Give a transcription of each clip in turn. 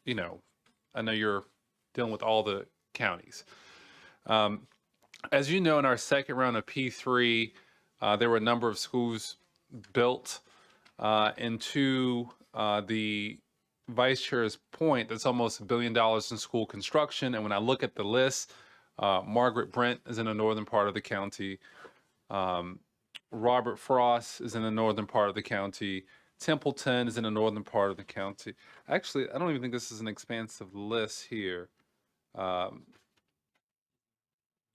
you know, I know you're dealing with all the counties. Um, as you know, in our second round of P3, there were a number of schools built. And to the vice chair's point, that's almost $1 billion in school construction. And when I look at the list, Margaret Brent is in the northern part of the county. Robert Frost is in the northern part of the county. Templeton is in the northern part of the county. Actually, I don't even think this is an expansive list here. You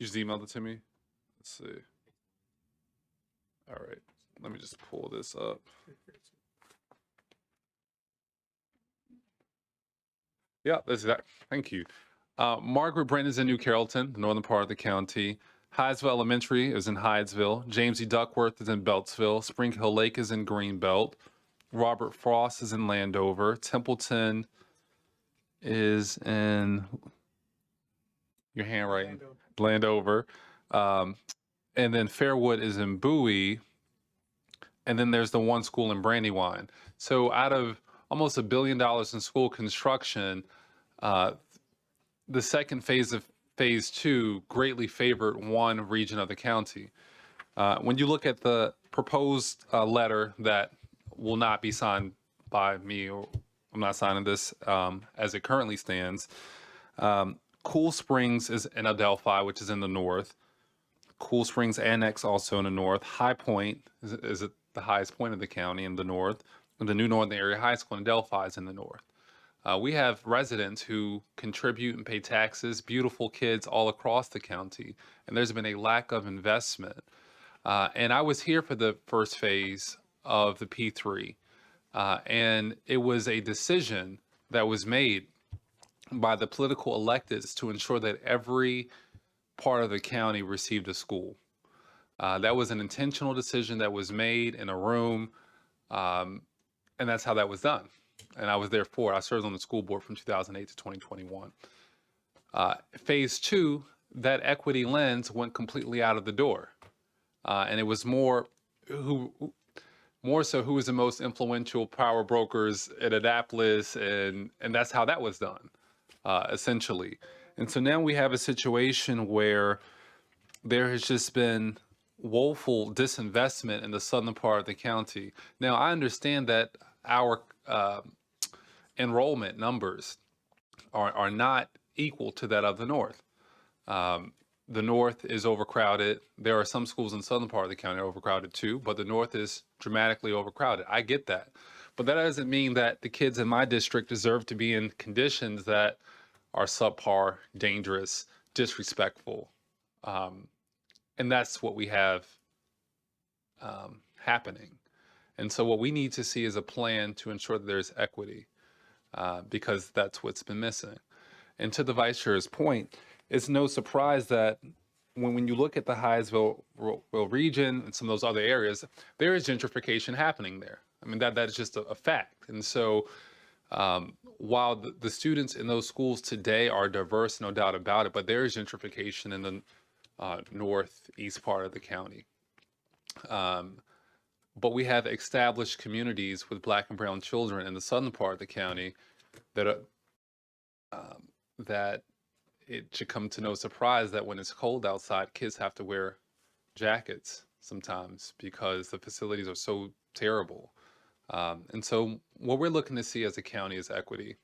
just emailed it to me. Let's see. All right, let me just pull this up. Yeah, that's that. Thank you. Margaret Brent is in New Carrollton, the northern part of the county. Hyattsville Elementary is in Hyattsville. James E. Duckworth is in Beltsville. Spring Hill Lake is in Greenbelt. Robert Frost is in Landover. Templeton is in your handwriting, Landover. And then Fairwood is in Bowie. And then there's the one school in Brandywine. So out of almost $1 billion in school construction, the second phase of phase two greatly favored one region of the county. When you look at the proposed letter that will not be signed by me, or I'm not signing this as it currently stands, Cool Springs is in Adelphi, which is in the north. Cool Springs Annex also in the north. High Point is at the highest point of the county in the north. And the New Northern Area High School in Adelphi is in the north. We have residents who contribute and pay taxes, beautiful kids all across the county, and there's been a lack of investment. And I was here for the first phase of the P3, and it was a decision that was made by the political electeds to ensure that every part of the county received a school. That was an intentional decision that was made in a room, and that's how that was done. And I was there for it. I served on the school board from 2008 to 2021. Phase two, that equity lens went completely out of the door. And it was more so who was the most influential power brokers at Annapolis, and that's how that was done, essentially. And so now we have a situation where there has just been woeful disinvestment in the southern part of the county. Now, I understand that our enrollment numbers are not equal to that of the north. The north is overcrowded. There are some schools in the southern part of the county overcrowded too, but the north is dramatically overcrowded. I get that. But that doesn't mean that the kids in my district deserve to be in conditions that are subpar, dangerous, disrespectful. And that's what we have happening. And so what we need to see is a plan to ensure that there's equity, because that's what's been missing. And to the vice chair's point, it's no surprise that when you look at the Hyattsville region and some of those other areas, there is gentrification happening there. I mean, that is just a fact. And so while the students in those schools today are diverse, no doubt about it, but there is gentrification in the northeast part of the county. But we have established communities with Black and brown children in the southern part of the county that that it should come to no surprise that when it's cold outside, kids have to wear jackets sometimes because the facilities are so terrible. And so what we're looking to see as a county is equity.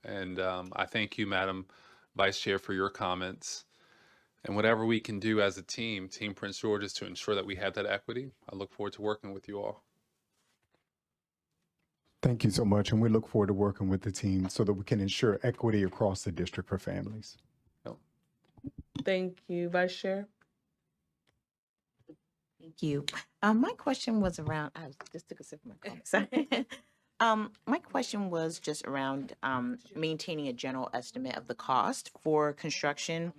And I thank you, Madam Vice Chair, for your comments. And whatever we can do as a team, Team Prince George's, to ensure that we have that equity, I look forward to working with you all. Thank you so much. And we look forward to working with the team so that we can ensure equity across the district for families. Thank you, Vice Chair. Thank you. My question was around, I just took a sip of my coffee, sorry. My question was just around maintaining a general estimate of the cost for construction,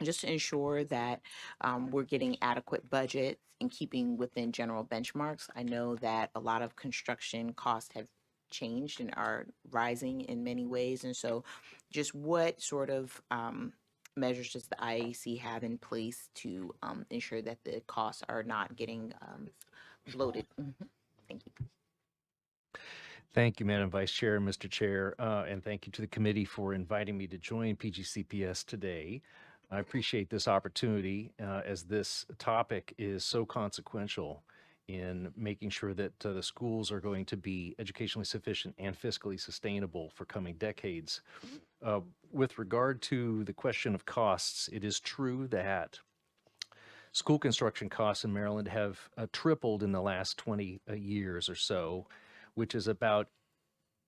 just to ensure that we're getting adequate budgets and keeping within general benchmarks. I know that a lot of construction costs have changed and are rising in many ways. And so just what sort of measures does the IAC have in place to ensure that the costs are not getting bloated? Thank you. Thank you, Madam Vice Chair and Mr. Chair, and thank you to the committee for inviting me to join PGCPS today. I appreciate this opportunity as this topic is so consequential in making sure that the schools are going to be educationally sufficient and fiscally sustainable for coming decades. With regard to the question of costs, it is true that school construction costs in Maryland have tripled in the last 20 years or so, which is about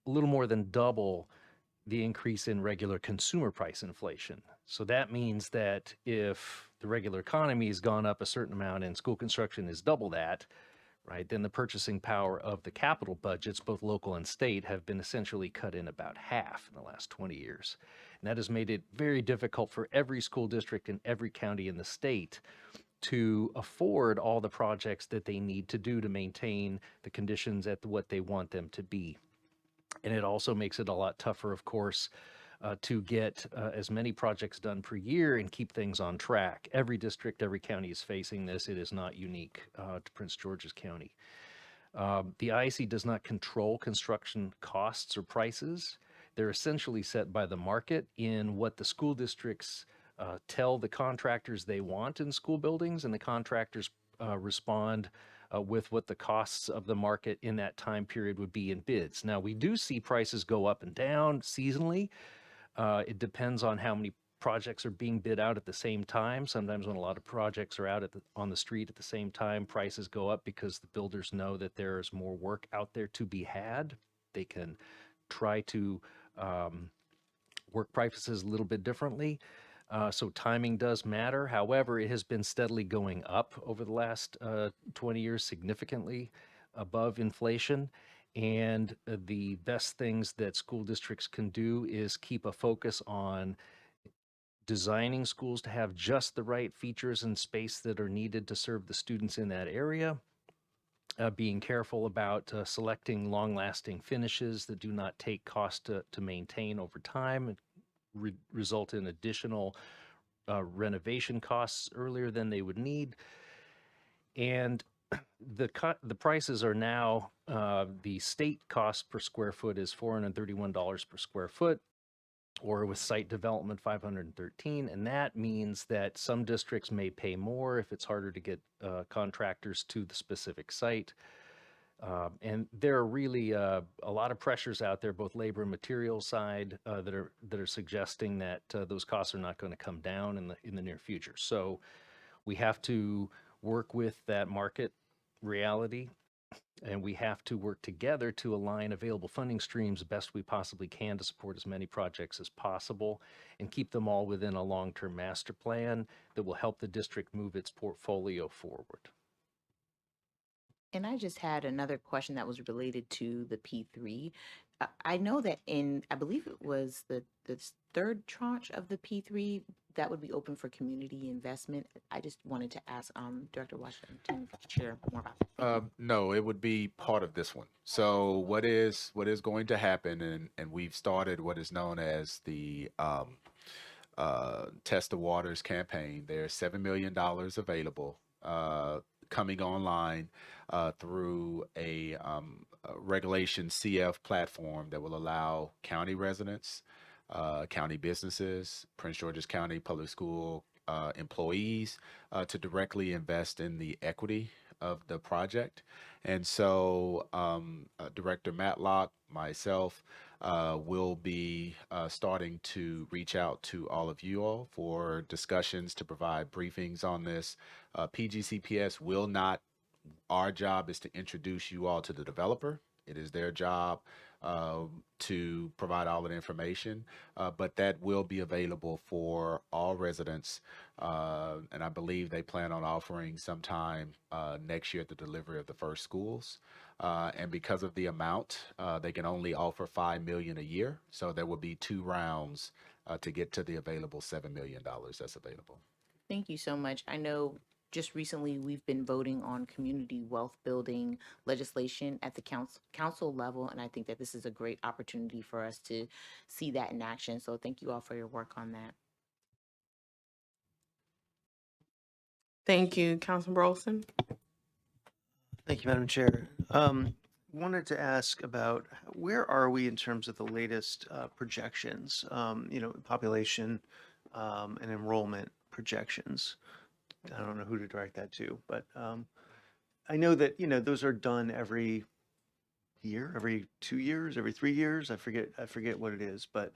a little more than double the increase in regular consumer price inflation. So that means that if the regular economy has gone up a certain amount and school construction is double that, right, then the purchasing power of the capital budgets, both local and state, have been essentially cut in about half in the last 20 years. And that has made it very difficult for every school district in every county in the state to afford all the projects that they need to do to maintain the conditions at what they want them to be. And it also makes it a lot tougher, of course, to get as many projects done per year and keep things on track. Every district, every county is facing this. It is not unique to Prince George's County. The IAC does not control construction costs or prices. They're essentially set by the market in what the school districts tell the contractors they want in school buildings, and the contractors respond with what the costs of the market in that time period would be in bids. Now, we do see prices go up and down seasonally. It depends on how many projects are being bid out at the same time. Sometimes when a lot of projects are out on the street at the same time, prices go up because the builders know that there's more work out there to be had. They can try to work prices a little bit differently. So timing does matter. However, it has been steadily going up over the last 20 years, significantly above inflation. And the best things that school districts can do is keep a focus on designing schools to have just the right features and space that are needed to serve the students in that area. Being careful about selecting long-lasting finishes that do not take cost to maintain over time, result in additional renovation costs earlier than they would need. And the prices are now, the state cost per square foot is $431 per square foot, or with site development, $513. And that means that some districts may pay more if it's harder to get contractors to the specific site. And there are really a lot of pressures out there, both labor and material side, that are suggesting that those costs are not going to come down in the near future. So we have to work with that market reality, and we have to work together to align available funding streams the best we possibly can to support as many projects as possible and keep them all within a long-term master plan that will help the district move its portfolio forward. And I just had another question that was related to the P3. I know that I believe it was the third tranche of the P3 that would be open for community investment. I just wanted to ask Director Washington to share more about that. No, it would be part of this one. So what is going to happen, and we've started what is known as the Test the Waters campaign. There's $7 million available coming online through a Regulation CF platform that will allow county residents, county businesses, Prince George's County Public School employees to directly invest in the equity of the project. And so Director Matlock, myself, will be starting to reach out to all of you all for discussions to provide briefings on this. PGCPS will not, our job is to introduce you all to the developer. It is their job to provide all of the information, but that will be available for all residents. And I believe they plan on offering sometime next year at the delivery of the first schools. And because of the amount, they can only offer $5 million a year. So there will be 2 rounds to get to the available $7 million that's available. Thank you so much. I know just recently we've been voting on community wealth building legislation at the council level, and I think that this is a great opportunity for us to see that in action. So thank you all for your work on that. Thank you, Councilman Burleson. Thank you, Madam Chair. wanted to ask about where are we in terms of the latest projections, population and enrollment projections. I don't know who to direct that to, but I know that, those are done every year, every 2 years, every 3 years. I forget what it is, but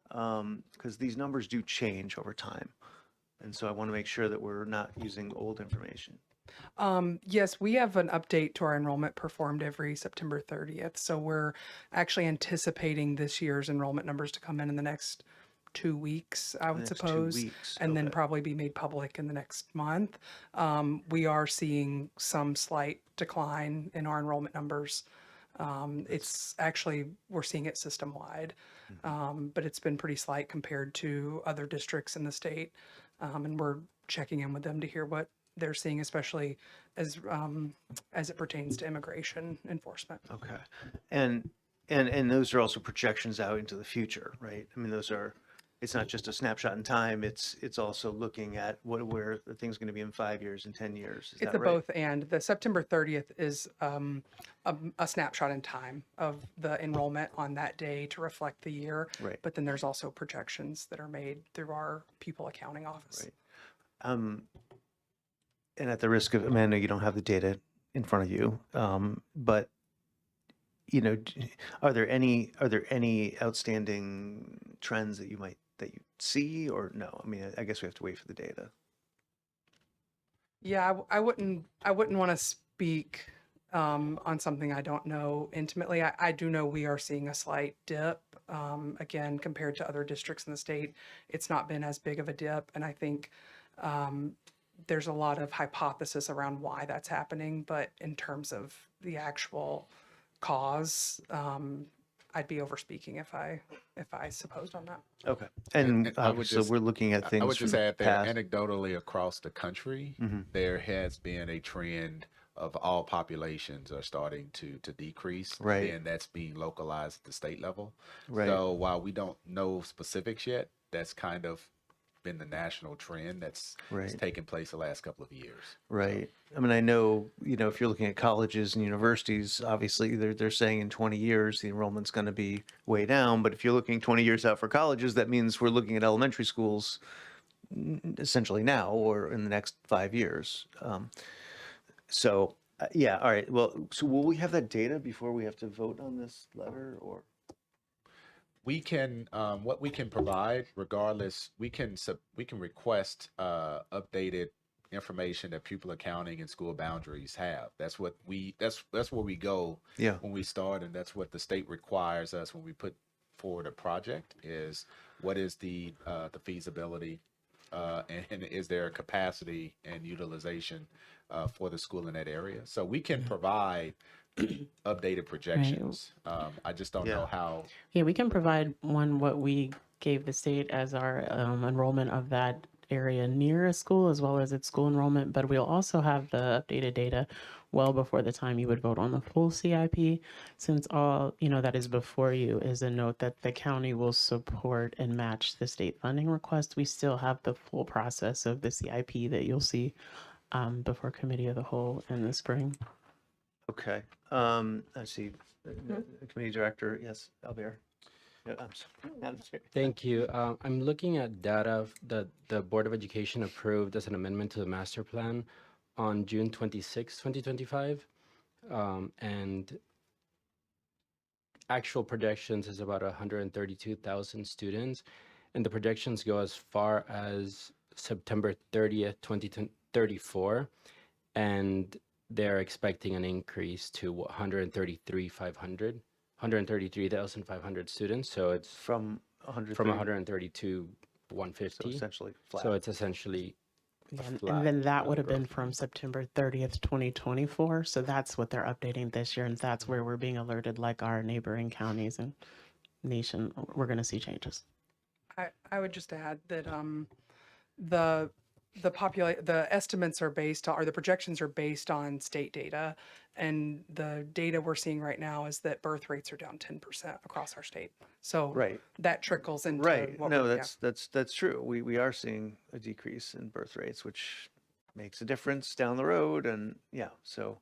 because these numbers do change over time. And so I want to make sure that we're not using old information. Yes, we have an update to our enrollment performed every September 30th. So we're actually anticipating this year's enrollment numbers to come in the next 2 weeks, I would Next 2 suppose, weeks, and then okay. probably be made public in the next month. We are seeing some slight decline in our enrollment numbers. It's actually, we're seeing it system-wide, but it's been pretty slight compared to other districts in the state. And we're checking in with them to hear what they're seeing, especially as it pertains to immigration enforcement. Okay. And those are also projections out into the future, right? I mean, it's not just a snapshot in time, it's also looking at where the thing's going to be in 5 years and 10 years. Is It's that a right? both and. The September 30th is a snapshot in time of the enrollment on that day to reflect the year. Right. But then there's also projections that are made through our people accounting office. Right. And at the risk of, I mean, I know you don't have the data in front of you, but are there any outstanding trends that you see, or no? I mean, I guess we have to wait for the data. Yeah, I wouldn't want to speak on something I don't know intimately. I do know we are seeing a slight dip. Again, compared to other districts in the state, it's not been as big of a dip. And I think there's a lot of hypothesis around why that's happening. But in terms of the actual cause, I'd be overspeaking if I supposed on that. Okay. And And I would obviously, just- we're looking at things I would just from add that past. anecdotally across the country, Mhm. there has been a trend of all populations are starting to decrease. Right. And that's being localized at the state level. Right. So while we don't know specifics yet, that's kind of been the national trend that's Right. taken place the last couple of years. Right. I mean, I know, if you're looking at colleges and universities, obviously they're saying in 20 years the enrollment's going to be way down. But if you're looking 20 years out for colleges, that means we're looking at elementary schools essentially now or in the next 5 years. Yeah. All right. Well, so will we have that data before we have to vote on this letter, or? We can, what we can provide, regardless, we can request updated information that pupil accounting and school boundaries have. That's where we go Yeah. when we start, and that's what the state requires us when we put forward a project. Is what is the feasibility, and is there a capacity and utilization for the school in that area? So we can provide updated projections. I just don't know how. Yeah, we can provide what we gave the state as our enrollment of that area near a school as well as its school enrollment, but we'll also have the updated data well before the time you would vote on the full CIP. Since all, that is before you is a note that the county will support and match the state funding request. We still have the full process of the CIP that you'll see before committee of the whole in the spring. Okay. Let's see. The committee director, yes, Albert. Yeah, Madam Chair. Thank you. I'm looking at data that the Board of Education approved as an amendment to the master plan on June 26, 2025. And actual projections is about 132,000 students. And the projections go as far as September 30th, 2034. And they're expecting an increase to 133,500 students. So it's From 100. from 130 to So 150. essentially flat. So it's essentially Yeah, flat, and then that no would have been growth. from September 30th, 2024. So that's what they're updating this year. And that's where we're being alerted, like our neighboring counties and nation, we're going to see changes. I would just add that the estimates are based on, or the projections are based on state data, and the data we're seeing right now is that birth rates are down 10% across our state. So Right. that trickles into Right. what No, we're- yeah. that's true. We are seeing a decrease in birth rates, which makes a difference down the road. And yeah, so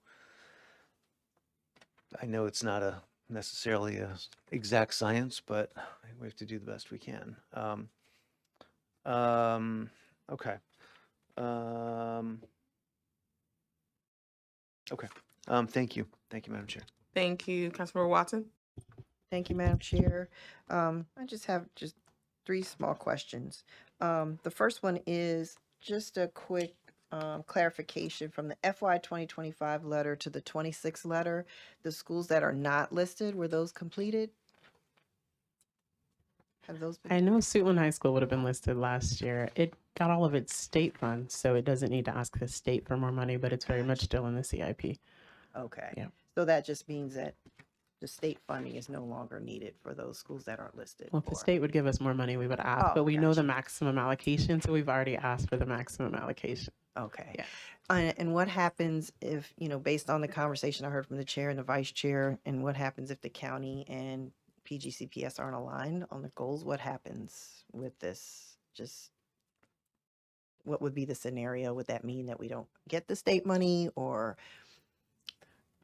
I know it's not necessarily a exact science, but we have to do the best we can. Okay. Okay. Thank you. Thank you, Madam Chair. Thank you, Councilmember Watson. Thank you, Madam Chair. I just have three small questions. The first one is just a quick clarification from the FY 2025 letter to the 26 letter. The schools that are not listed, were those completed? Have those been? I know Suitland High School would have been listed last year. It got all of its state funds, so it doesn't need to ask the state for more money, but it's very much still in the CIP. Okay. Yeah. So that just means that the state funding is no longer needed for those schools that aren't listed. Well, if the or- state would give us more money, we would ask, Oh, but we know the gotcha. maximum allocation, so we've already asked for the maximum allocation. Okay. Yeah. And what happens if, based on the conversation I heard from the chair and the vice chair, and what happens if the county and PGCPS aren't aligned on the goals? What happens with this? Just what would be the scenario? Would that mean that we don't get the state money, or?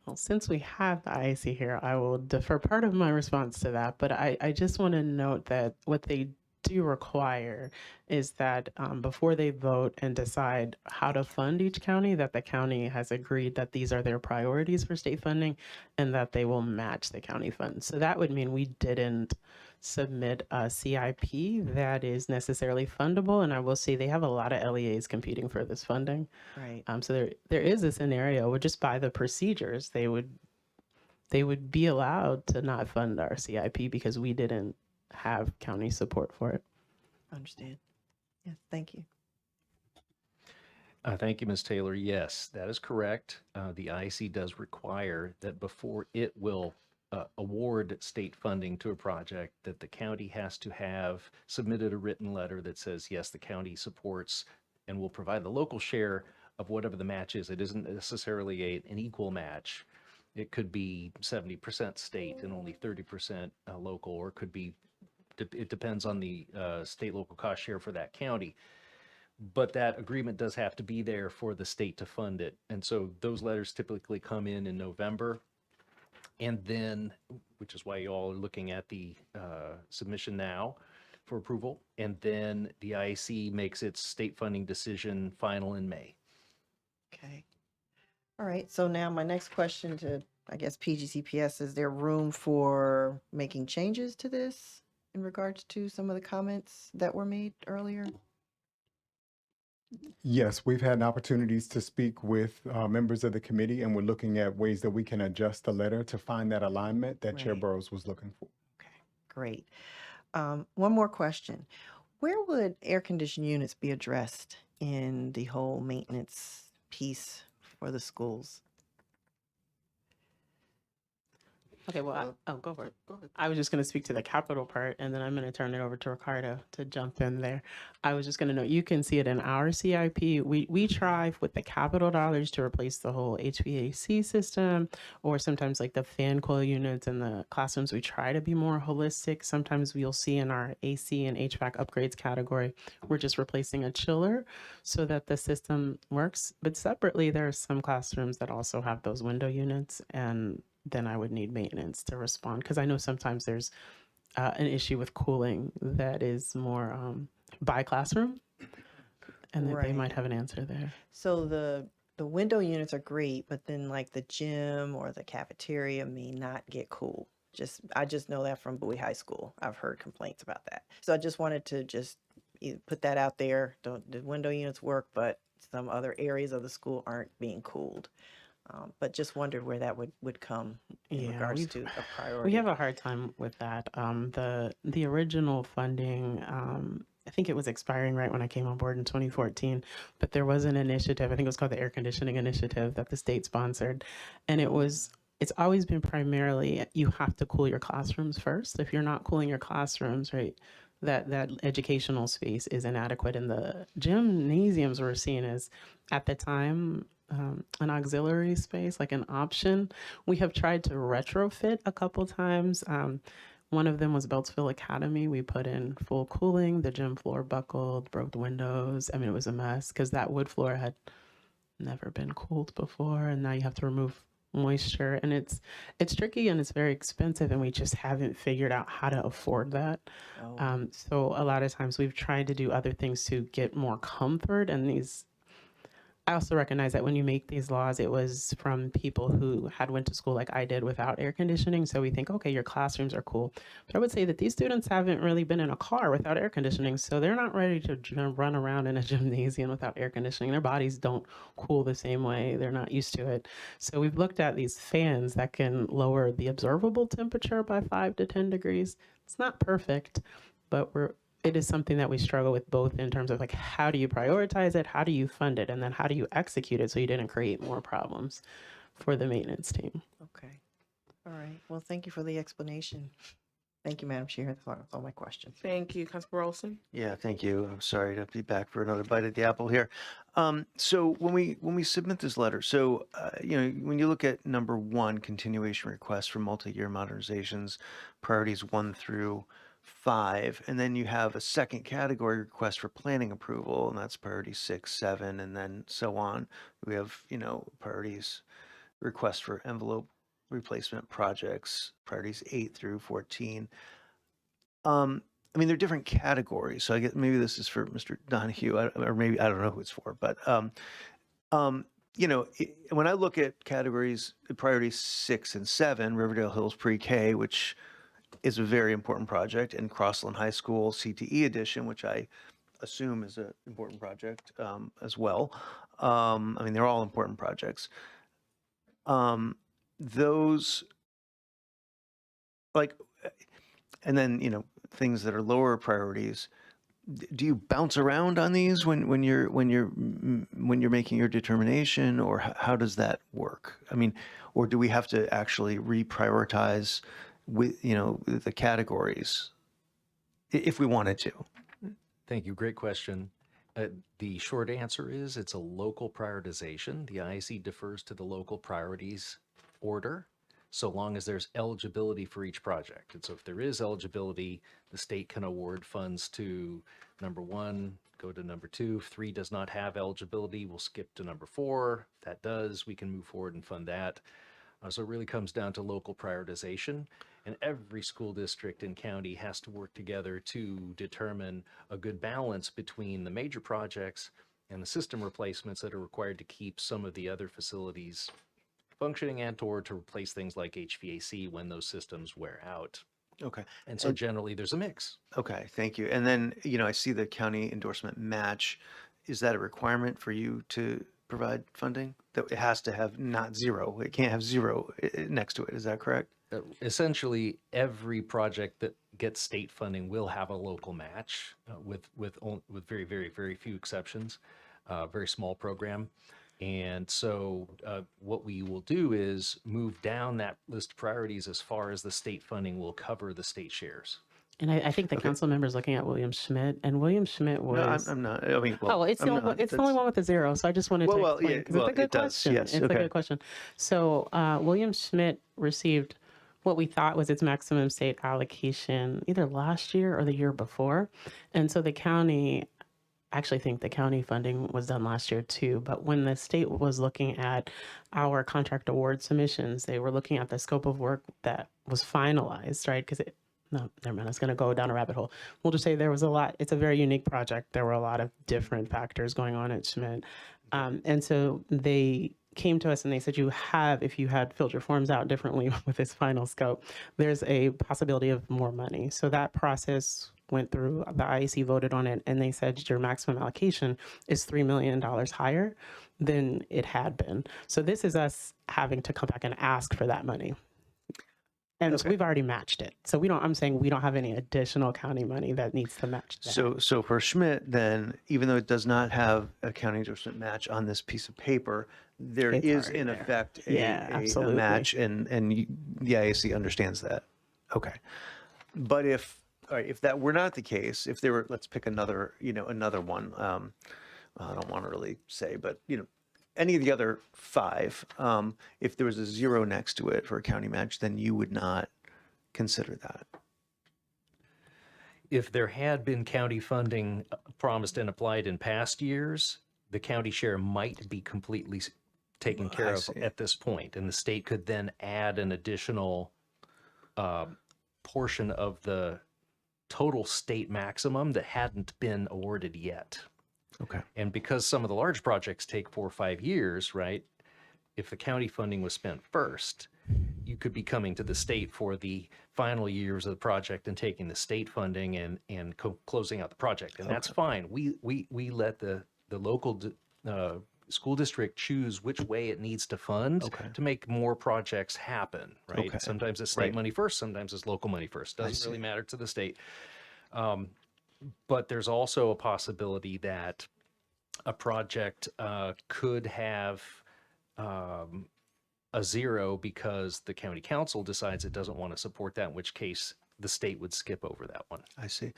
Well, since we have the IAC here, I will defer part of my response to that, but I just want to note that what they do require is that before they vote and decide how to fund each county, that the county has agreed that these are their priorities for state funding and that they will match the county funds. So that would mean we didn't submit a CIP that is necessarily fundable. And I will say they have a lot of LEAs competing for this funding. Right. So there is a scenario where just by the procedures, they would be allowed to not fund our CIP because we didn't have county support for it. Understand. Yes, thank you. Thank you, Ms. Taylor. Yes, that is correct. The IC does require that before it will award state funding to a project, that the county has to have submitted a written letter that says, yes, the county supports and will provide the local share of whatever the match is. It isn't necessarily an equal match. It could be 70% state and only 30% local, or it could be, it depends on the state local cost share for that county. But that agreement does have to be there for the state to fund it. And so those letters typically come in November. And then, which is why you all are looking at the submission now for approval. And then the IAC makes its state funding decision final in May. Okay. All right. So now my next question to, I guess, PGCPS, is there room for making changes to this in regards to some of the comments that were made earlier? Yes, we've had opportunities to speak with members of the committee, and we're looking at ways that we can adjust the letter to find that alignment that Chair Right. Burrows was looking for. Okay, great. One more question. Where would air conditioned units be addressed in the whole maintenance piece for the schools? Okay, well, go for it. Go ahead. I was just going to speak to the capital part, and then I'm going to turn it over to Ricardo to jump in there. I was just going to note, you can see it in our CIP. We try with the capital dollars to replace the whole HVAC system, or sometimes like the fan coil units in the classrooms. We try to be more holistic. Sometimes we'll see in our AC and HVAC upgrades category, we're just replacing a chiller so that the system works. But separately, there are some classrooms that also have those window units, and then I would need maintenance to respond, because I know sometimes there's an issue with cooling that is more by classroom, and that they Right. might have an answer there. So the window units are great, but then like the gym or the cafeteria may not get cool. I just know that from Bowie High School. I've heard complaints about that. So I just wanted to just put that out there. The window units work, but some other areas of the school aren't being cooled. But just wondered where that would come in Yeah, regards to a priority. We have a hard time with that. The original funding, I think it was expiring right when I came on board in 2014, but there was an initiative, I think it was called the Air Conditioning Initiative, that the state sponsored. And it's always been primarily, you have to cool your classrooms first. If you're not cooling your classrooms, right, that educational space is inadequate. And the gymnasiums we're seeing as, at the time, an auxiliary space, like an option. We have tried to retrofit a couple times. One of them was Beltsville Academy. We put in full cooling. The gym floor buckled, broke the windows. I mean, it was a mess because that wood floor had never been cooled before. And now you have to remove moisture, and it's tricky and it's very expensive, and we just haven't figured out how to afford that. Oh, So a lot of times we've tried to do other things to get more comfort, and these I also recognize that when you make these laws, it was from people who had went to school like I did without air conditioning. So we think, okay, your classrooms are cool. But I would say that these students haven't really been in a car without air conditioning. So they're not ready to run around in a gymnasium without air conditioning. Their bodies don't cool the same way. They're not used to it. So we've looked at these fans that can lower the observable temperature by 5 to 10 degrees. It's not perfect, but it is something that we struggle with both in terms of like how do you prioritize it, how do you fund it, and then how do you execute it so you didn't create more problems for the maintenance team. okay. All right. Well, thank you for the explanation. Thank you, Madam Chair. That's all my questions. Thank you, Councilmember Olson. Yeah, thank you. I'm sorry to be back for another bite at the apple here. So when we submit this letter, so when you look at number 1, continuation request for multi-year modernizations, priorities 1 through 5, and then you have a second category request for planning approval, and that's priority 6, 7, and then so on. We have priorities request for envelope replacement projects, priorities 8 through 14. I mean, they're different categories, so I guess maybe this is for Mr. Donahue, or maybe I don't know who it's for, but when I look at categories, priorities 6 and 7, Riverdale Hills Pre-K, which is a very important project, and Crossland High School CTE edition, which I assume is an important project as well. I mean, they're all important projects. Those, like, and then things that are lower priorities. Do you bounce around on these when you're making your determination, or how does that work? I mean, or do we have to actually reprioritize with the categories if we wanted to? Thank you. Great question. The short answer is it's a local prioritization. The IAC defers to the local priorities order, so long as there's eligibility for each project. And so if there is eligibility, the state can award funds to number 1, go to number 2. If 3 does not have eligibility, we'll skip to number 4. If that does, we can move forward and fund that. So it really comes down to local prioritization. And every school district and county has to work together to determine a good balance between the major projects and the system replacements that are required to keep some of the other facilities functioning and/or to replace things like HVAC when those systems wear out. Okay. And so generally there's a mix. Okay, thank you. And then, I see the county endorsement match. Is that a requirement for you to provide funding? That it has to have not 0. It can't have 0 next to it. Is that correct? Essentially, every project that gets state funding will have a local match with very, very, very few exceptions, very small program. And so what we will do is move down that list of priorities as far as the state funding will cover the state shares. And I think the council member is looking at William Schmidt, and William Schmidt was. No, I'm not. I mean, well, it's I'm the only not. one, it's the only one with a 0. So I just wanted to explain, yeah, 'cause it's a good it does, question. yes, It's okay. a good question. So William Schmidt received what we thought was its maximum state allocation either last year or the year before, and so the county. Actually think the county funding was done last year too, but when the state was looking at our contract award submissions, they were looking at the scope of work that was finalized, right? Because no, never mind, it's going to go down a rabbit hole. We'll just say there was a lot, it's a very unique project. There were a lot of different factors going on at Schmidt. And so they came to us and they said, if you had filled your forms out differently with this final scope, there's a possibility of more money. So that process went through, the IAC voted on it, and they said your maximum allocation is $3 million higher than it had been. So this is us having to come back and ask for that money. And so we've already matched it. So I'm saying we don't have any additional county money that needs to match that. So for Schmidt, then, even though it does not have a county endorsement match on this piece of paper, there It's is already in there. effect Yeah, a absolutely. match, and the IAC understands that. Okay. But if that were not the case, if there were, let's pick another one. I don't want to really say, but any of the other 5, if there was a 0 next to it for a county match, then you would not consider that. If there had been county funding promised and applied in past years, the county share might be completely taken care I of see. at this point, and the state could then add an additional portion of the total state maximum that hadn't been awarded yet. Okay. And because some of the large projects take 4 or 5 years, right? If the county funding was spent first, you could be coming to the state for the final years of the project and taking the state funding and closing out the project, and that's fine. We let the local school district choose which way it needs to fund to make more projects happen, right? Okay. Sometimes it's state money first, sometimes it's local money first. Doesn't really matter to the state. But there's also a possibility that a project could have a zero because the county council decides it doesn't want to support that, in which case the state would skip over that one. I see.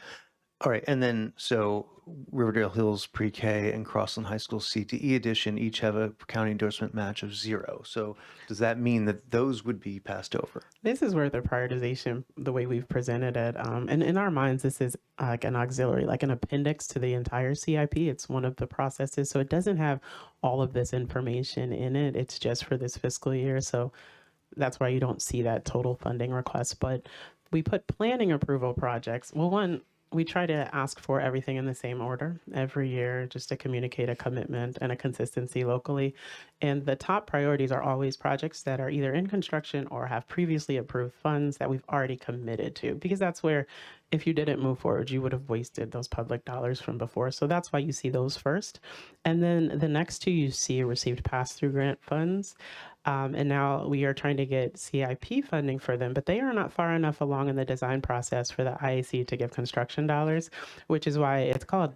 All right, and then so Riverdale Hills Pre-K and Crossland High School CTE edition each have a county endorsement match of 0. So does that mean that those would be passed over? This is where the prioritization, the way we've presented it, and in our minds, this is like an auxiliary, like an appendix to the entire CIP. It's one of the processes, so it doesn't have all of this information in it. It's just for this fiscal year, so that's why you don't see that total funding request. But we put planning approval projects. Well, one, we try to ask for everything in the same order every year just to communicate a commitment and a consistency locally. And the top priorities are always projects that are either in construction or have previously approved funds that we've already committed to, because that's where if you didn't move forward, you would have wasted those public dollars from before. So that's why you see those first. And then the next two you see received pass-through grant funds. And now we are trying to get CIP funding for them, but they are not far enough along in the design process for the IAC to give construction dollars, which is why it's called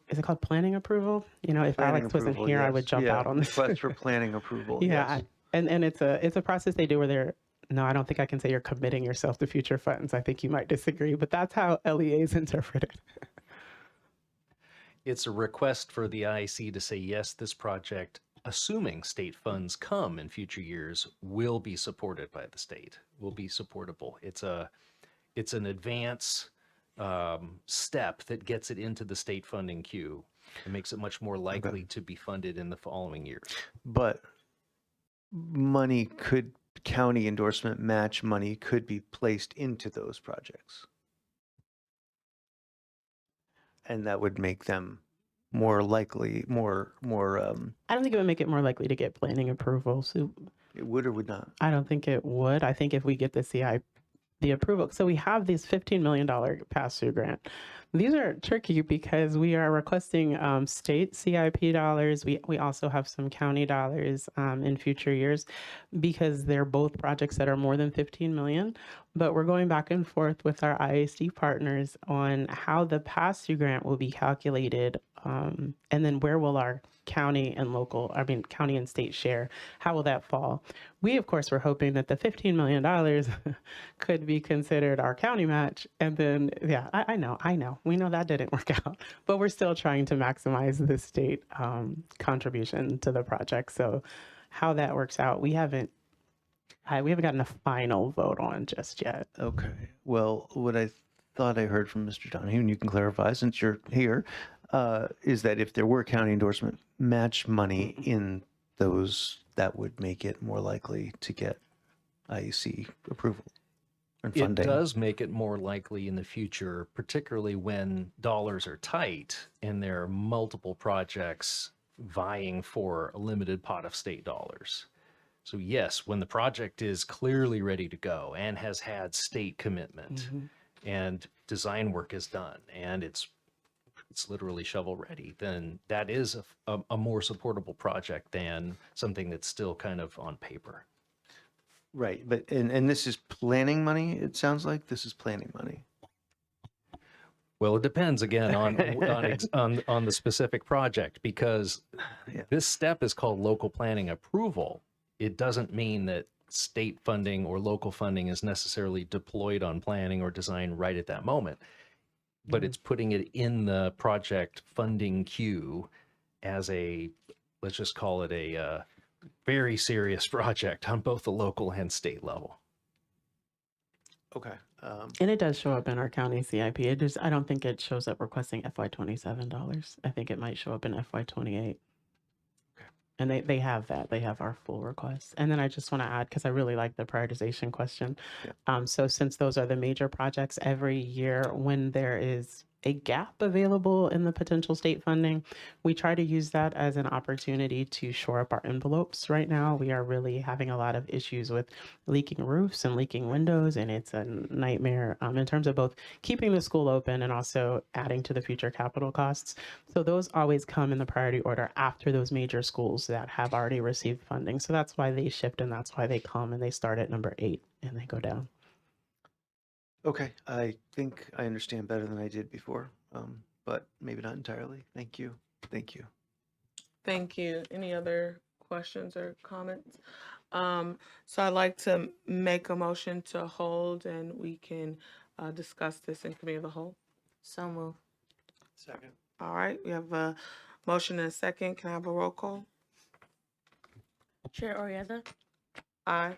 is it called planning approval? You know, if Planning Alex wasn't approval, here, I yes. would jump Yeah, out on this. request for planning approval. Yeah, yes. and it's a process they do where they're, no, I don't think I can say you're committing yourself to future funds. I think you might disagree, but that's how LEA is interpreted. It's a request for the IAC to say, yes, this project, assuming state funds come in future years, will be supported by the state, will be supportable. It's an advance step that gets it into the state funding queue. It makes it much more likely to be funded in the following years. But county endorsement match money could be placed into those projects. And that would make them more likely, I don't think it would make it more likely to get planning approval. So it would or would not? I don't think it would. I think if we get the approval, so we have these $15 million pass-through grant. These are tricky because we are requesting state CIP dollars. We also have some county dollars in future years because they're both projects that are more than 15 million. But we're going back and forth with our IAC partners on how the pass-through grant will be calculated, and then where will our county and state share, how will that fall? We, of course, were hoping that the $15 million could be considered our county match. And then, yeah, I know. We know that didn't work out, but we're still trying to maximize the state contribution to the project. So how that works out, we haven't gotten a final vote on just yet. Okay. Well, what I thought I heard from Mr. Donahue, and you can clarify since you're here, is that if there were county endorsement match money in those, that would make it more likely to get IAC approval and funding. It does make it more likely in the future, particularly when dollars are tight and there are multiple projects vying for a limited pot of state dollars. So yes, when the project is clearly ready to go and has had state commitment and design work is done and it's literally shovel ready, then that is a more supportable project than something that's still kind of on paper. Right. But, and this is planning money, it sounds like? This is planning money. Well, it depends again on the specific project, because this step is called local planning approval. It doesn't mean that state funding or local funding is necessarily deployed on planning or design right at that moment, but it's putting it in the project funding queue as let's just call it a very serious project on both the local and state level. Okay. And it does show up in our county CIP. I don't think it shows up requesting FY27 dollars. I think it might show up in FY28. And they have that. They have our full request. And then I just want to add, because I really like the prioritization question. Yeah. So since those are the major projects, every year when there is a gap available in the potential state funding, we try to use that as an opportunity to shore up our envelopes. Right now, we are really having a lot of issues with leaking roofs and leaking windows, and it's a nightmare in terms of both keeping the school open and also adding to the future capital costs. So those always come in the priority order after those major schools that have already received funding. So that's why they shift and that's why they come and they start at number 8 and they go down. Okay, I think I understand better than I did before, but maybe not entirely. Thank you. Thank you. Thank you. Any other questions or comments? So I'd like to make a motion to hold and we can discuss this in committee of the whole. So move. Second. All right, we have a motion and a second. Can I have a roll call? Chair Orietta, Aye.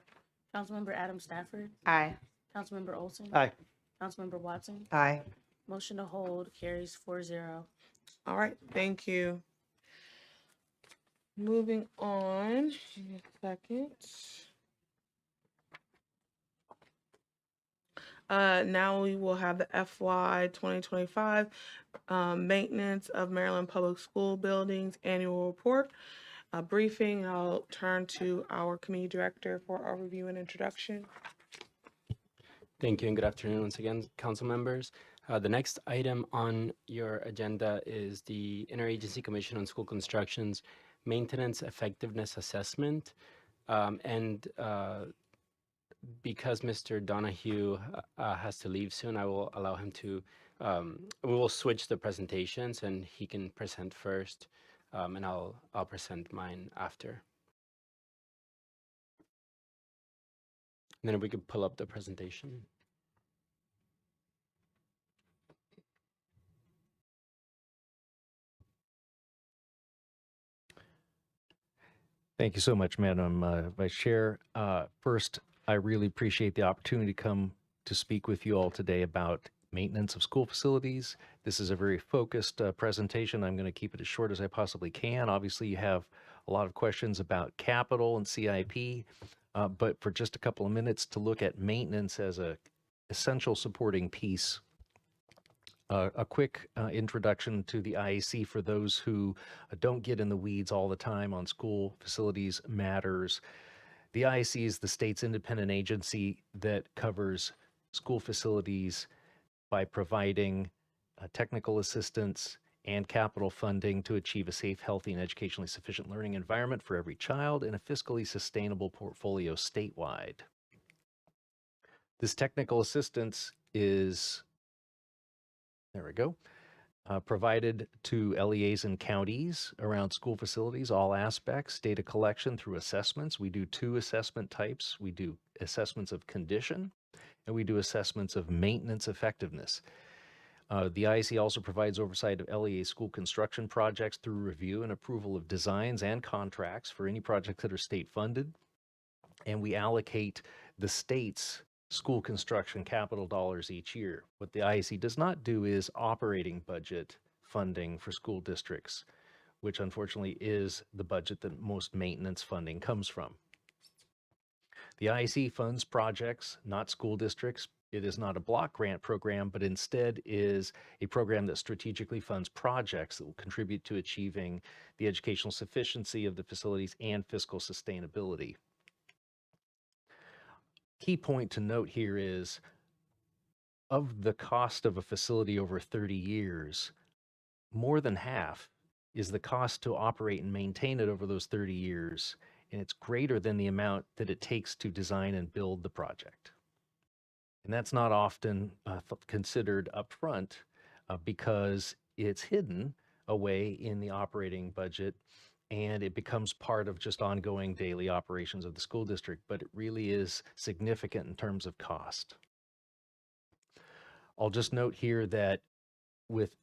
Councilmember Adam Stafford, Aye. Councilmember Olson, Aye. Councilmember Watson. Aye. Motion to hold carries 4-0. All right, thank you. Moving on, give me a second. Now we will have the FY 2025 Maintenance of Maryland Public School Buildings Annual Report briefing. I'll turn to our committee director for overview and introduction. Thank you and good afternoon once again, council members. The next item on your agenda is the Interagency Commission on School Construction's Maintenance Effectiveness Assessment. Because Mr. Donahue has to leave soon, I will allow him to, we will switch the presentations and he can present first and I'll present mine after. And then if we could pull up the presentation. Thank you so much, Madam Vice Chair. First, I really appreciate the opportunity to come to speak with you all today about maintenance of school facilities. This is a very focused presentation. I'm going to keep it as short as I possibly can. Obviously, you have a lot of questions about capital and CIP, but for just a couple of minutes to look at maintenance as a essential supporting piece. A quick introduction to the IAC for those who don't get in the weeds all the time on school facilities matters. The IAC is the state's independent agency that covers school facilities by providing technical assistance and capital funding to achieve a safe, healthy, and educationally sufficient learning environment for every child and a fiscally sustainable portfolio statewide. This technical assistance is, there we go, provided to LEAs and counties around school facilities, all aspects, data collection through assessments. We do 2 assessment types. We do assessments of condition and we do assessments of maintenance effectiveness. The IAC also provides oversight of LEA school construction projects through review and approval of designs and contracts for any projects that are state funded. And we allocate the state's school construction capital dollars each year. What the IAC does not do is operating budget funding for school districts, which unfortunately is the budget that most maintenance funding comes from. The IAC funds projects, not school districts. It is not a block grant program, but instead is a program that strategically funds projects that will contribute to achieving the educational sufficiency of the facilities and fiscal sustainability. Key point to note here is, of the cost of a facility over 30 years, more than half is the cost to operate and maintain it over those 30 years, and it's greater than the amount that it takes to design and build the project. And that's not often considered upfront because it's hidden away in the operating budget and it becomes part of just ongoing daily operations of the school district, but it really is significant in terms of cost. I'll just note here that with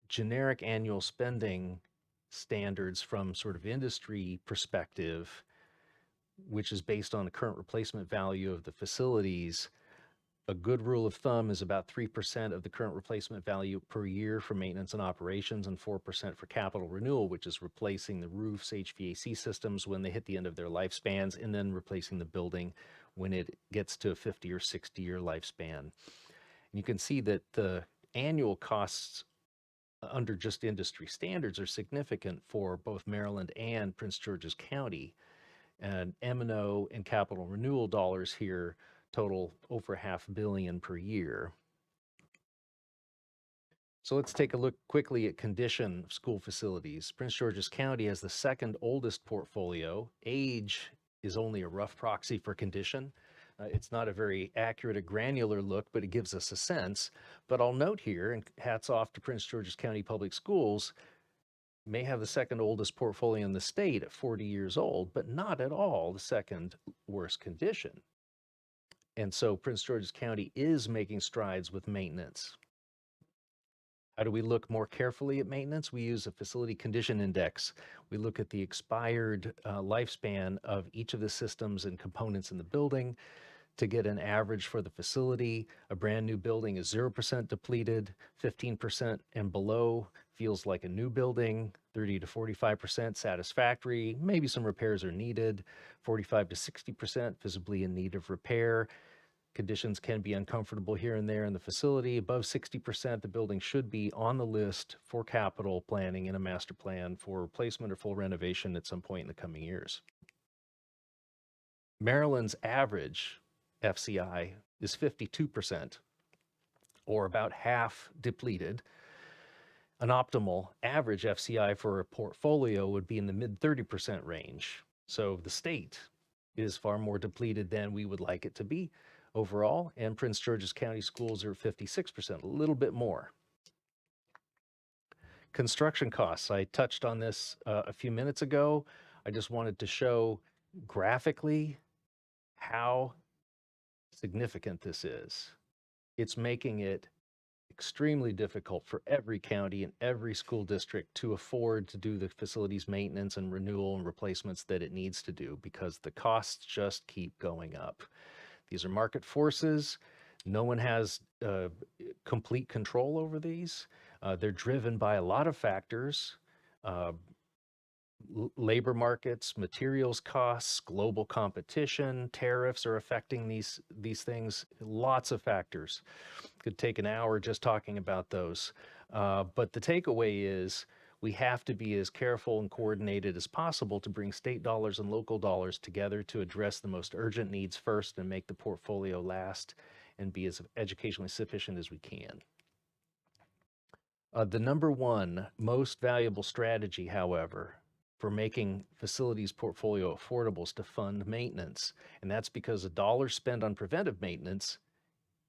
generic annual spending standards from sort of industry perspective, which is based on the current replacement value of the facilities, a good rule of thumb is about 3% of the current replacement value per year for maintenance and operations, and 4% for capital renewal, which is replacing the roofs, HVAC systems when they hit the end of their lifespans, and then replacing the building when it gets to a 50 or 60-year lifespan. And you can see that the annual costs under just industry standards are significant for both Maryland and Prince George's County. And M&O and capital renewal dollars here total over $500 million per year. So let's take a look quickly at condition of school facilities. Prince George's County has the second oldest portfolio. Age is only a rough proxy for condition. It's not a very accurate, a granular look, but it gives us a sense. But I'll note here, and hats off to Prince George's County Public Schools, may have the second oldest portfolio in the state at 40 years old, but not at all the second worst condition. And so Prince George's County is making strides with maintenance. How do we look more carefully at maintenance? We use a facility condition index. We look at the expired lifespan of each of the systems and components in the building to get an average for the facility. A brand new building is 0% depleted, 15% and below feels like a new building, 30 to 45% satisfactory, maybe some repairs are needed, 45 to 60% visibly in need of repair. Conditions can be uncomfortable here and there in the facility. Above 60%, the building should be on the list for capital planning in a master plan for replacement or full renovation at some point in the coming years. Maryland's average FCI is 52%, or about half depleted. An optimal average FCI for a portfolio would be in the mid 30% range. So the state is far more depleted than we would like it to be overall, and Prince George's County schools are 56%, a little bit more. Construction costs, I touched on this a few minutes ago. I just wanted to show graphically how significant this is. It's making it extremely difficult for every county and every school district to afford to do the facilities maintenance and renewal and replacements that it needs to do because the costs just keep going up. These are market forces. No one has complete control over these. They're driven by a lot of factors. Labor markets, materials costs, global competition, tariffs are affecting these things. Lots of factors. Could take an hour just talking about those. But the takeaway is we have to be as careful and coordinated as possible to bring state dollars and local dollars together to address the most urgent needs first and make the portfolio last and be as educationally sufficient as we can. The number one most valuable strategy, however, for making facilities portfolio affordable is to fund maintenance. And that's because $1 spent on preventive maintenance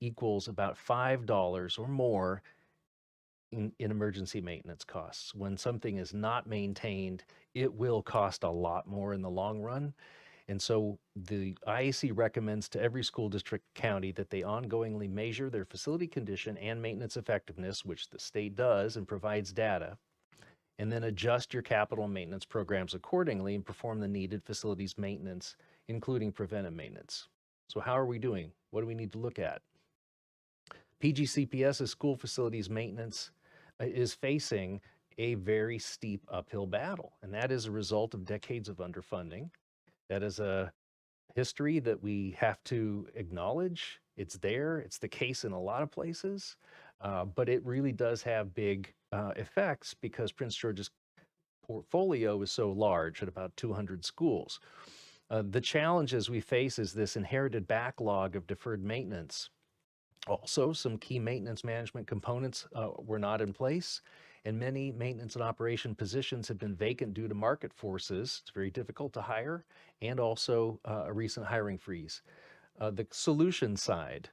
equals about $5 or more in emergency maintenance costs. When something is not maintained, it will cost a lot more in the long run. And so the IAC recommends to every school district county that they ongoingly measure their facility condition and maintenance effectiveness, which the state does and provides data, and then adjust your capital and maintenance programs accordingly and perform the needed facilities maintenance, including preventive maintenance. So how are we doing? What do we need to look at? PGCPS's school facilities maintenance is facing a very steep uphill battle, and that is a result of decades of underfunding. That is a history that we have to acknowledge. It's there. It's the case in a lot of places, but it really does have big effects because Prince George's portfolio is so large at about 200 schools. The challenges we face is this inherited backlog of deferred maintenance. Also, some key maintenance management components were not in place, and many maintenance and operation positions have been vacant due to market forces. It's very difficult to hire, and also a recent hiring freeze. The solution side,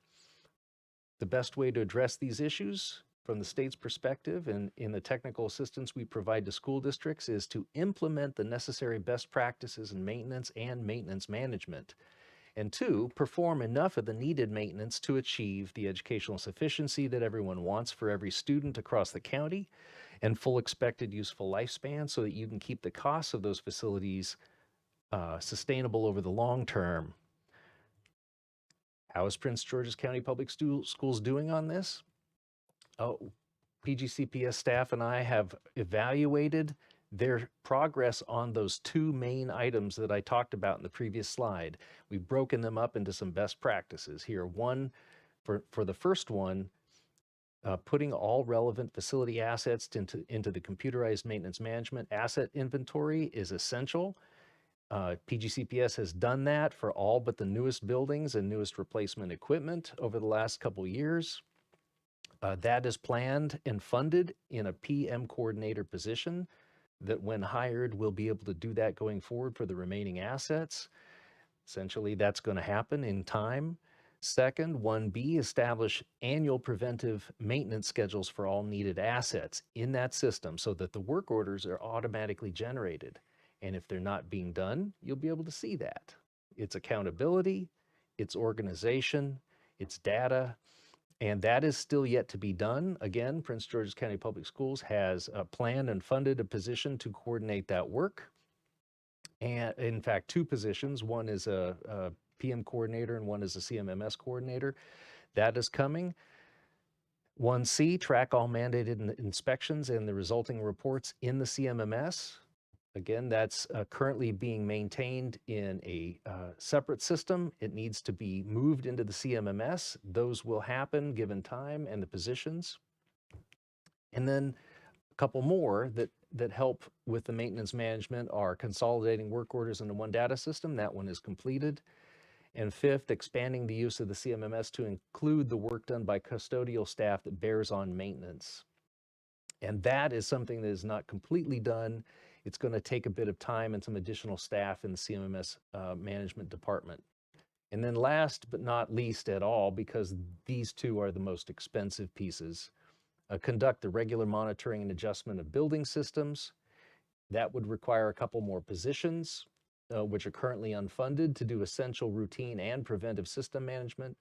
the best way to address these issues from the state's perspective and in the technical assistance we provide to school districts is to implement the necessary best practices in maintenance and maintenance management. And two, perform enough of the needed maintenance to achieve the educational sufficiency that everyone wants for every student across the county and full expected useful lifespan so that you can keep the costs of those facilities sustainable over the long term. How is Prince George's County Public Schools doing on this? Oh, PGCPS staff and I have evaluated their progress on those two main items that I talked about in the previous slide. We've broken them up into some best practices here. One, for the first one, putting all relevant facility assets into the computerized maintenance management asset inventory is essential. PGCPS has done that for all but the newest buildings and newest replacement equipment over the last couple years. That is planned and funded in a PM coordinator position that when hired will be able to do that going forward for the remaining assets. Essentially, that's going to happen in time. Second, 1B, establish annual preventive maintenance schedules for all needed assets in that system so that the work orders are automatically generated. And if they're not being done, you'll be able to see that. It's accountability, it's organization, it's data, and that is still yet to be done. Again, Prince George's County Public Schools has planned and funded a position to coordinate that work. And in fact, two positions. One is a PM coordinator and one is a CMMS coordinator. That is coming. 1C, track all mandated inspections and the resulting reports in the CMMS. Again, that's currently being maintained in a separate system. It needs to be moved into the CMMS. Those will happen given time and the positions. And then a couple more that help with the maintenance management are consolidating work orders into one data system. That one is completed. And fifth, expanding the use of the CMMS to include the work done by custodial staff that bears on maintenance. And that is something that is not completely done. It's going to take a bit of time and some additional staff in the CMMS management department. And then last but not least at all, because these two are the most expensive pieces, conduct the regular monitoring and adjustment of building systems. That would require a couple more positions, which are currently unfunded, to do essential routine and preventive system management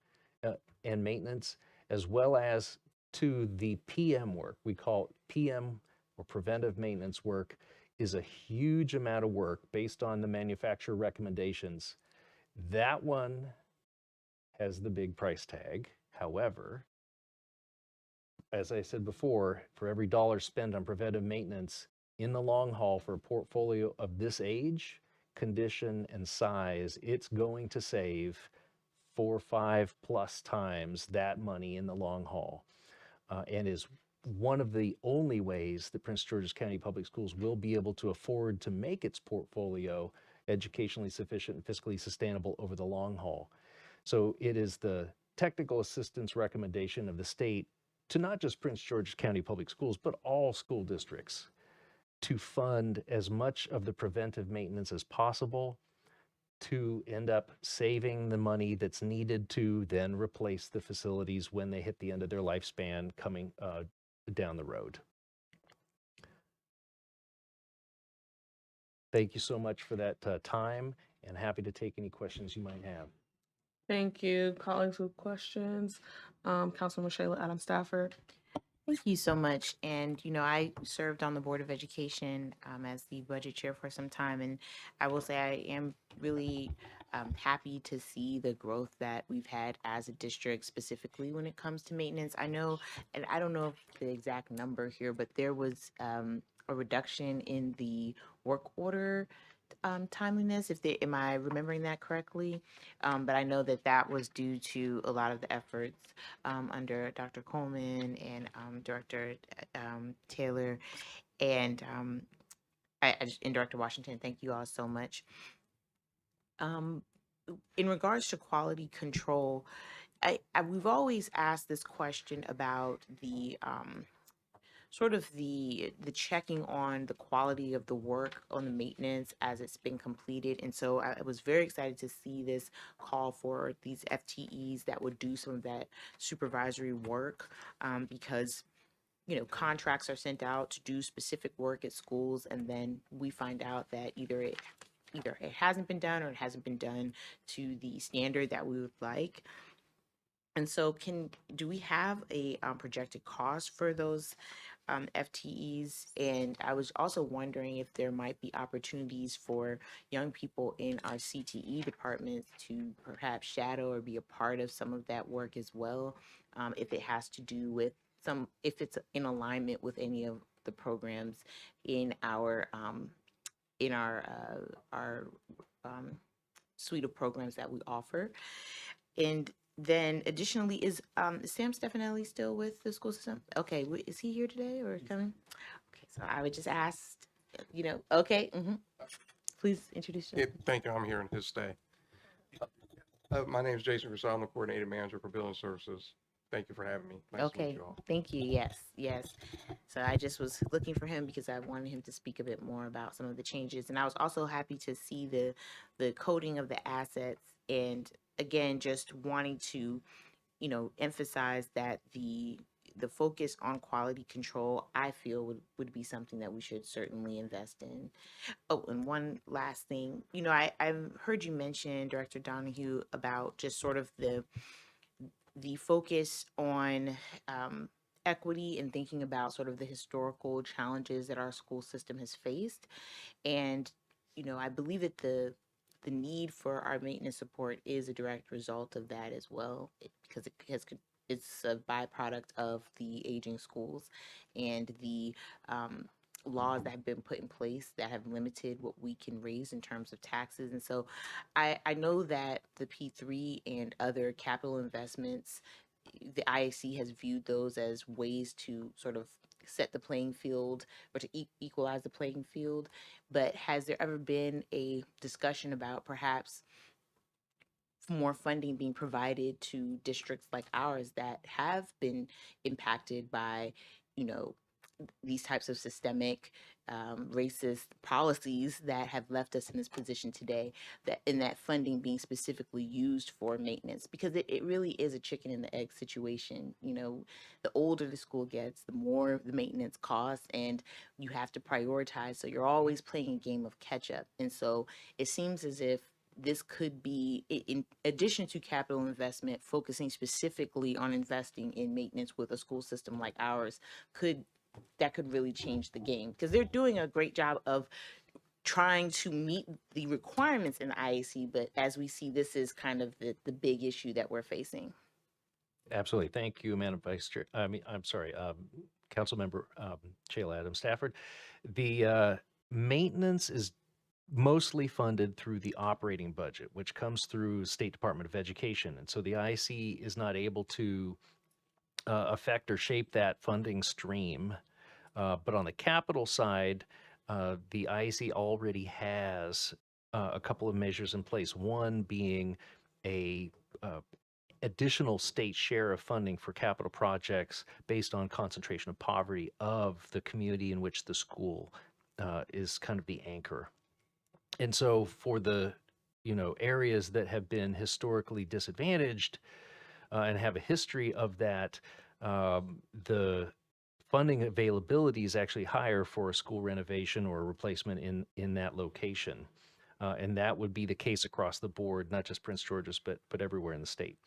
and maintenance, as well as to the PM work. We call it PM, or preventive maintenance work, is a huge amount of work based on the manufacturer recommendations. That one has the big price tag. However, as I said before, for every dollar spent on preventive maintenance in the long haul for a portfolio of this age, condition, and size, it's going to save 4 or 5 plus times that money in the long haul, and is one of the only ways that Prince George's County Public Schools will be able to afford to make its portfolio educationally sufficient and fiscally sustainable over the long haul. So it is the technical assistance recommendation of the state to not just Prince George's County Public Schools, but all school districts to fund as much of the preventive maintenance as possible to end up saving the money that's needed to then replace the facilities when they hit the end of their lifespan coming down the road. Thank you so much for that time, and happy to take any questions you might have. Thank you. Colleagues with questions. Councilwoman Shayla Adams Stafford. Thank you so much. And, you know, I served on the Board of Education as the budget chair for some time. And I will say I am really happy to see the growth that we've had as a district, specifically when it comes to maintenance. I know, and I don't know if the exact number here, but there was a reduction in the work order timeliness, am I remembering that correctly? But I know that that was due to a lot of the efforts under Dr. Coleman and Director Taylor and and Director Washington. Thank you all so much. In regards to quality control, we've always asked this question about the sort of the checking on the quality of the work on the maintenance as it's been completed. And so I was very excited to see this call for these FTEs that would do some of that supervisory work, because you know, contracts are sent out to do specific work at schools, and then we find out that either it hasn't been done or it hasn't been done to the standard that we would like. And so do we have a projected cost for those FTEs, and I was also wondering if there might be opportunities for young people in our CTE department to perhaps shadow or be a part of some of that work as well, if it has to do with if it's in alignment with any of the programs in our suite of programs that we offer. And then additionally, is Sam Stefanelli still with the school system? Okay, is he here today or coming? Okay, so I would just ask, okay, please introduce yourself. Thank you. I'm here in his stay. My name is Jason Rosal. I'm the coordinator manager for building services. Thank you for having me. Nice to meet Okay, you all. thank you. Yes. So I just was looking for him because I wanted him to speak a bit more about some of the changes. And I was also happy to see the coding of the assets, and again, just wanting to, emphasize that the focus on quality control, I feel would be something that we should certainly invest in. Oh, and one last thing, I've heard you mention, Director Donahue, about just sort of the focus on equity and thinking about sort of the historical challenges that our school system has faced. And, I believe that the need for our maintenance support is a direct result of that as well, because it's a byproduct of the aging schools and the laws that have been put in place that have limited what we can raise in terms of taxes. And so I know that the P3 and other capital investments, the IAC has viewed those as ways to sort of set the playing field or to equalize the playing field. But has there ever been a discussion about perhaps more funding being provided to districts like ours that have been impacted by, these types of systemic racist policies that have left us in this position today, that funding being specifically used for maintenance, because it really is a chicken and the egg situation. The older the school gets, the more the maintenance costs, and you have to prioritize. So you're always playing a game of catch up. And so it seems as if this could be, in addition to capital investment, focusing specifically on investing in maintenance with a school system like ours, could really change the game, because they're doing a great job of trying to meet the requirements in the IAC. But as we see, this is kind of the big issue that we're facing. Absolutely. Thank you, Madam Vice Chair. Councilmember Shayla Adams Stafford. The maintenance is mostly funded through the operating budget, which comes through State Department of Education. And so the IAC is not able to affect or shape that funding stream. But on the capital side, the IAC already has a couple of measures in place. One being a additional state share of funding for capital projects based on concentration of poverty of the community in which the school is kind of the anchor. And so for the areas that have been historically disadvantaged and have a history of that, the funding availability is actually higher for a school renovation or a replacement in that location. And that would be the case across the board, not just Prince George's, but everywhere in the state.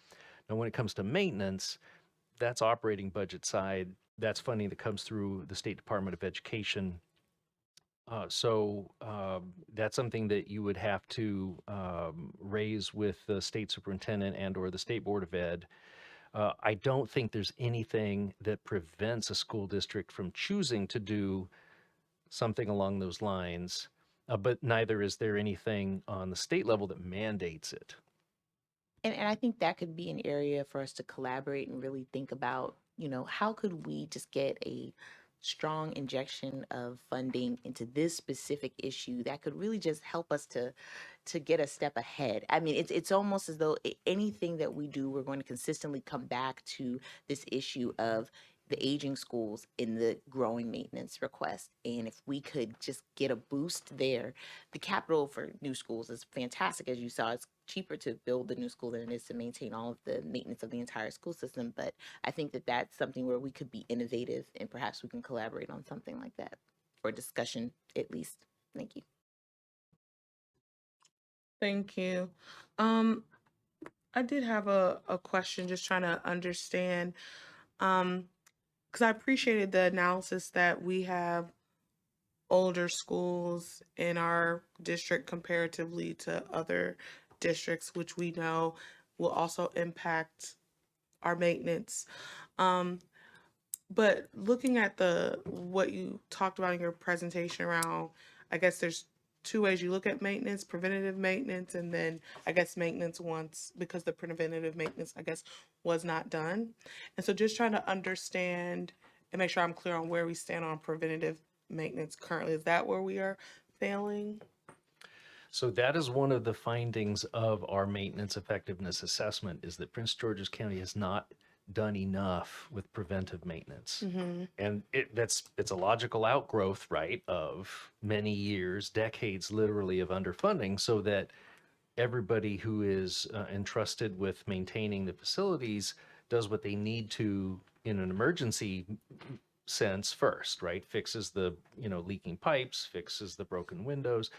Now, when it comes to maintenance, that's operating budget side. That's funding that comes through the State Department of Education. So that's something that you would have to raise with the state superintendent and or the State Board of Ed. I don't think there's anything that prevents a school district from choosing to do something along those lines, but neither is there anything on the state level that mandates it. And I think that could be an area for us to collaborate and really think about, how could we just get a strong injection of funding into this specific issue that could really just help us to get a step ahead. I mean, it's almost as though anything that we do, we're going to consistently come back to this issue of the aging schools in the growing maintenance request. And if we could just get a boost there, the capital for new schools is fantastic. As you saw, it's cheaper to build the new school than it is to maintain all of the maintenance of the entire school system. But I think that that's something where we could be innovative, and perhaps we can collaborate on something like that, or discussion at least. Thank you. Thank you. I did have a question, just trying to understand. because I appreciated the analysis that we have older schools in our district comparatively to other districts, which we know will also impact our maintenance. Um, but looking at what you talked about in your presentation around, I guess there's two ways you look at maintenance: preventative maintenance, and then I guess maintenance once, because the preventative maintenance, I guess, was not done. And so just trying to understand and make sure I'm clear on where we stand on preventative maintenance currently. Is that where we are failing? So that is one of the findings of our maintenance effectiveness assessment, is that Prince George's County has not done enough with preventive maintenance. And it's a logical outgrowth, right, of many years, decades literally of underfunding, so that everybody who is entrusted with maintaining the facilities does what they need to in an emergency sense first, right? Fixes the, leaking pipes, fixes the broken windows,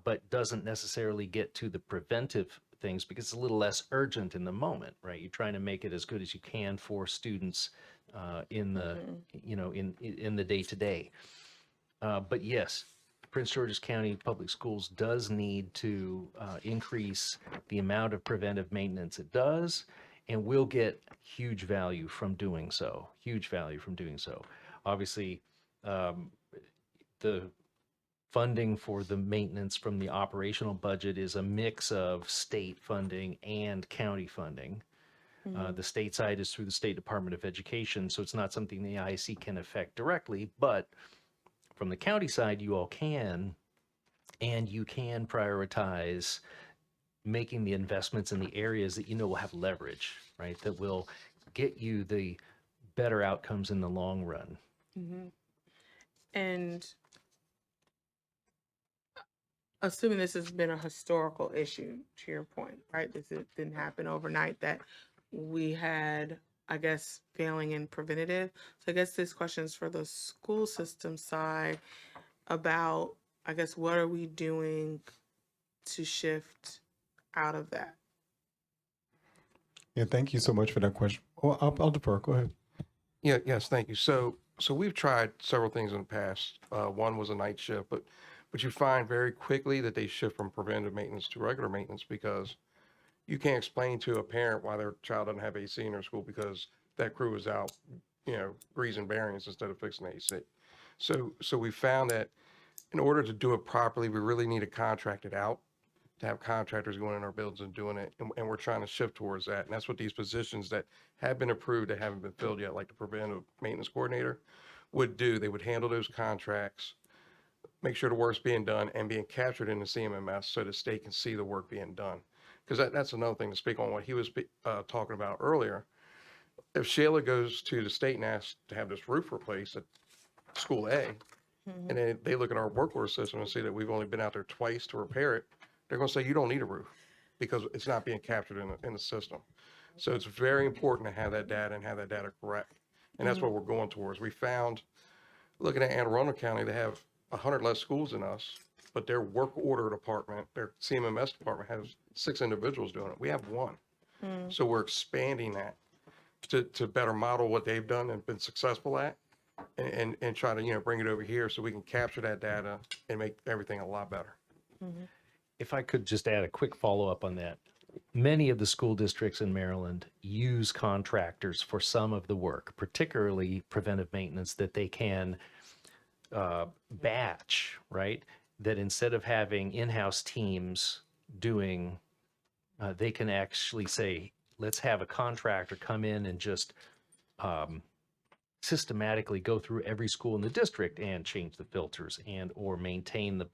but doesn't necessarily get to the preventive things because it's a little less urgent in the moment, right? You're trying to make it as good as you can for students in the, in the day to day. But yes, Prince George's County Public Schools does need to increase the amount of preventive maintenance it does, and will get huge value from doing so. Huge value from doing so. Obviously, the funding for the maintenance from the operational budget is a mix of state funding and county funding. The state side is through the State Department of Education, so it's not something the IAC can affect directly, but from the county side, you all can, and you can prioritize making the investments in the areas that will have leverage, right? That will get you the better outcomes in the long run. And assuming this has been a historical issue, to your point, right? Didn't happen overnight, that we had, I guess, failing in preventative. So I guess this question is for the school system side about, I guess, what are we doing to shift out of that? Yeah, thank you so much for that question. Well, I'll defer. Go ahead. Yes, thank you. So we've tried several things in the past. One was a night shift, but you find very quickly that they shift from preventive maintenance to regular maintenance, because you can't explain to a parent why their child doesn't have AC in their school because that crew is out, greasing bearings instead of fixing the AC. So we found that in order to do it properly, we really need to contract it out, to have contractors going in our buildings and doing it. And we're trying to shift towards that. And that's what these positions that have been approved that haven't been filled yet, like the preventive maintenance coordinator, would do. They would handle those contracts, make sure the work's being done and being captured in the CMMS so the state can see the work being done. Because that's another thing to speak on what he was talking about earlier. If Shayla goes to the state and asks to have this roof replaced at school A, and then they look at our work order system and see that we've only been out there twice to repair it, they're going to say, you don't need a roof because it's not being captured in the system. So it's very important to have that data and have that data correct. And that's what we're going towards. We found, looking at Anne Arundel County, they have 100 less schools than us, but their work order department, their CMMS department, has 6 individuals doing it. We have 1. So we're expanding that to better model what they've done and been successful at, and try to bring it over here so we can capture that data and make everything a lot better. If I could just add a quick follow-up on that. Many of the school districts in Maryland use contractors for some of the work, particularly preventive maintenance, that they can batch, right? That instead of having in-house teams doing, they can actually say, let's have a contractor come in and just systematically go through every school in the district and change the filters and or maintain the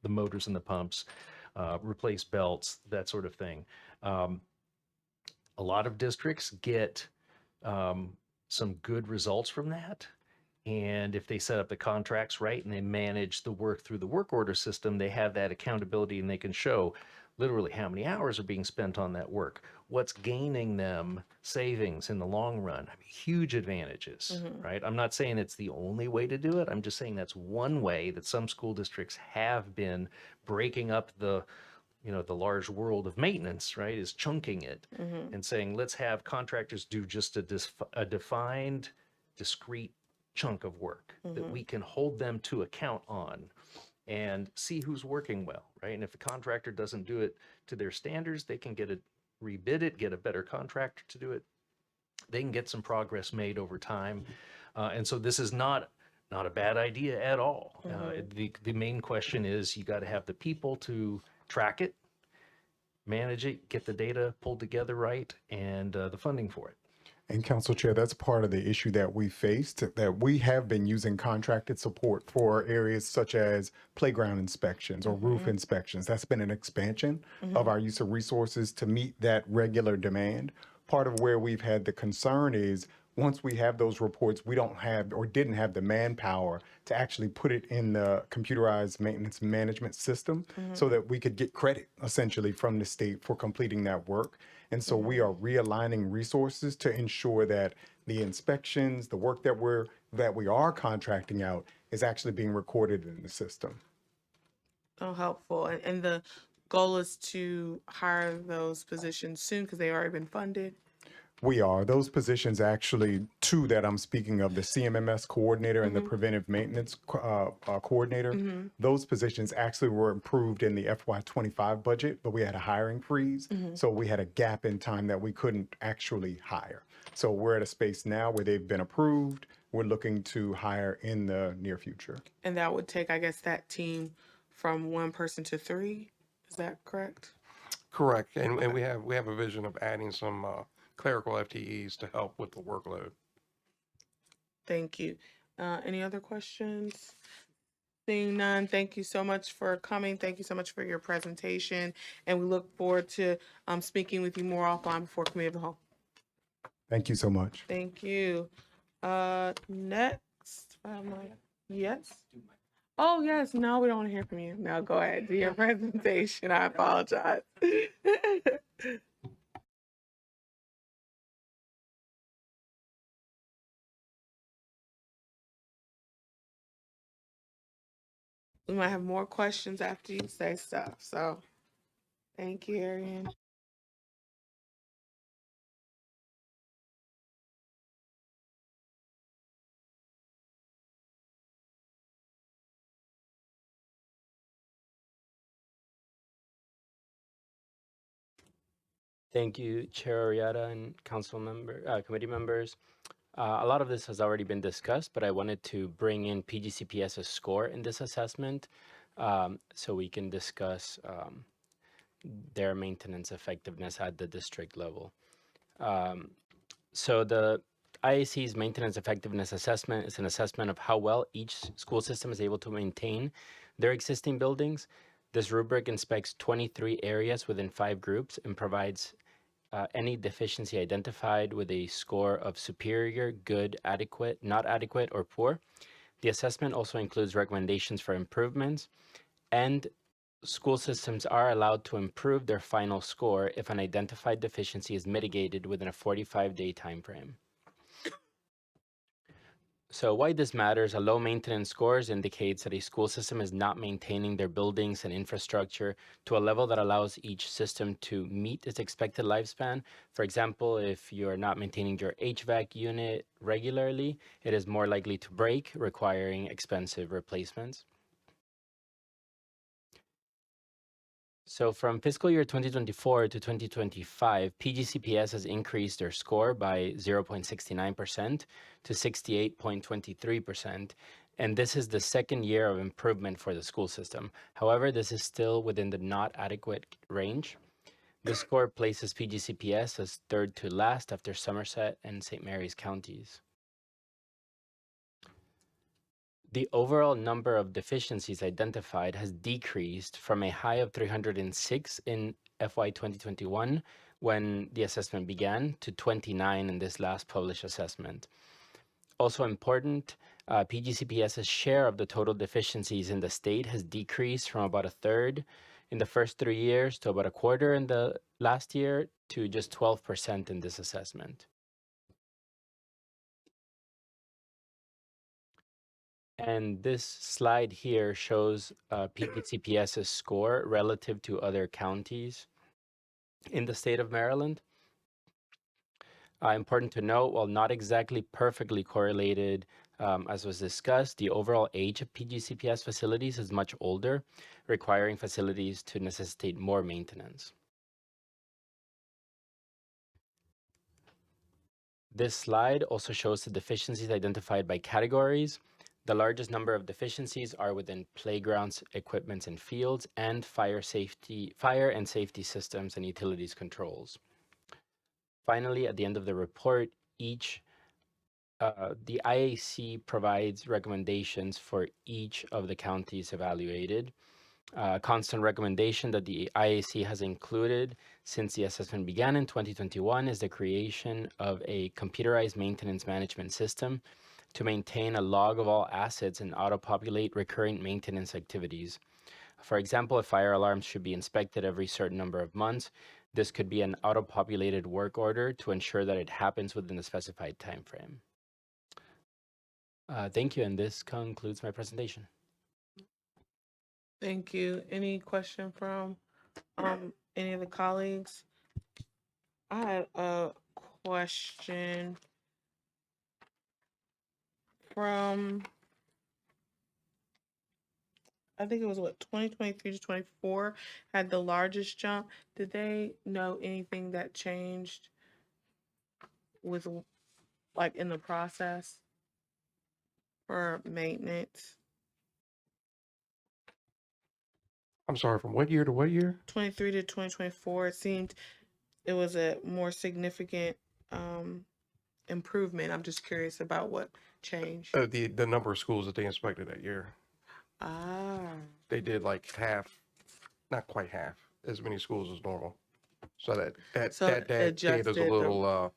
the motors and the pumps, replace belts, that sort of thing. A lot of districts get some good results from that. And if they set up the contracts right and they manage the work through the work order system, they have that accountability and they can show literally how many hours are being spent on that work, what's gaining them savings in the long run. I mean, huge advantages, right? I'm not saying it's the only way to do it. I'm just saying that's one way that some school districts have been breaking up the the large world of maintenance, right, is chunking it and saying, let's have contractors do just a defined discrete chunk of work that we can hold them to account on and see who's working well, right? And if the contractor doesn't do it to their standards, they can rebid it, get a better contractor to do it. They can get some progress made over time. And so this is not a bad idea at all. The main question is you got to have the people to track it, manage it, get the data pulled together right, and the funding for it. And Council Chair, that's part of the issue that we faced, that we have been using contracted support for areas such as playground inspections or roof inspections. That's been an expansion of our use of resources to meet that regular demand. Part of where we've had the concern is once we have those reports, we don't have or didn't have the manpower to actually put it in the computerized maintenance management system so that we could get credit essentially from the state for completing that work. And so we are realigning resources to ensure that the inspections, the work that we are contracting out is actually being recorded in the system. Oh, helpful. And the goal is to hire those positions soon because they've already been funded. We are. Those positions, actually, two that I'm speaking of, the CMMS coordinator and the preventive maintenance coordinator, those positions actually were improved in the FY25 budget, but we had a hiring freeze. So we had a gap in time that we couldn't actually hire. So we're at a space now where they've been approved. We're looking to hire in the near future. And that would take, I guess, that team from 1 person to 3. Is that correct? Correct. And we have a vision of adding some clerical FTEs to help with the workload. Thank you. Any other questions? Seeing none, thank you so much for coming. Thank you so much for your presentation. And we look forward to speaking with you more offline before Committee of the Whole. Thank you so much. Thank you. Next, yes? Oh, yes. No, we don't want to hear from you. Now go ahead. Do your presentation. I apologize. We might have more questions after you say stuff. So thank you, Ariane. Thank you, Chair Oriata and committee members. A lot of this has already been discussed, but I wanted to bring in PGCPS's score in this assessment so we can discuss their maintenance effectiveness at the district level. So the IAC's maintenance effectiveness assessment is an assessment of how well each school system is able to maintain their existing buildings. This rubric inspects 23 areas within 5 groups and provides any deficiency identified with a score of superior, good, adequate, not adequate, or poor. The assessment also includes recommendations for improvements, and school systems are allowed to improve their final score if an identified deficiency is mitigated within a 45-day time frame. So why this matters, a low maintenance scores indicates that a school system is not maintaining their buildings and infrastructure to a level that allows each system to meet its expected lifespan. For example, if you're not maintaining your HVAC unit regularly, it is more likely to break, requiring expensive replacements. So from fiscal year 2024 to 2025, PGCPS has increased their score by 0.69% to 68.23%. And this is the second year of improvement for the school system. However, this is still within the not adequate range. This score places PGCPS as third to last after Somerset and St. Mary's counties. The overall number of deficiencies identified has decreased from a high of 306 in FY 2021 when the assessment began to 29 in this last published assessment. Also important, PGCPS's share of the total deficiencies in the state has decreased from about a third in the first 3 years to about a quarter in the last year to just 12% in this assessment. And this slide here shows PGCPS's score relative to other counties in the state of Maryland. Important to note, while not exactly perfectly correlated, as was discussed, the overall age of PGCPS facilities is much older, requiring facilities to necessitate more maintenance. This slide also shows the deficiencies identified by categories. The largest number of deficiencies are within playgrounds, equipments and fields, and fire and safety systems and utilities controls. Finally, at the end of the report, the IAC provides recommendations for each of the counties evaluated. Constant recommendation that the IAC has included since the assessment began in 2021 is the creation of a computerized maintenance management system to maintain a log of all assets and auto-populate recurrent maintenance activities. For example, if fire alarms should be inspected every certain number of months, this could be an auto-populated work order to ensure that it happens within the specified time frame. Thank you, and this concludes my presentation. Thank you. Any question from any of the colleagues? I had a question from, I think it was what, 2023 to 24 had the largest jump. Did they know anything that changed with, like, in the process for maintenance? I'm sorry, from what year to what year? 23 to 2024, it seemed it was a more significant improvement. I'm just curious about what changed. The number of schools that they inspected that year. Ah, They did like half, not quite half, as many schools as normal. So that So data's a adjusted the-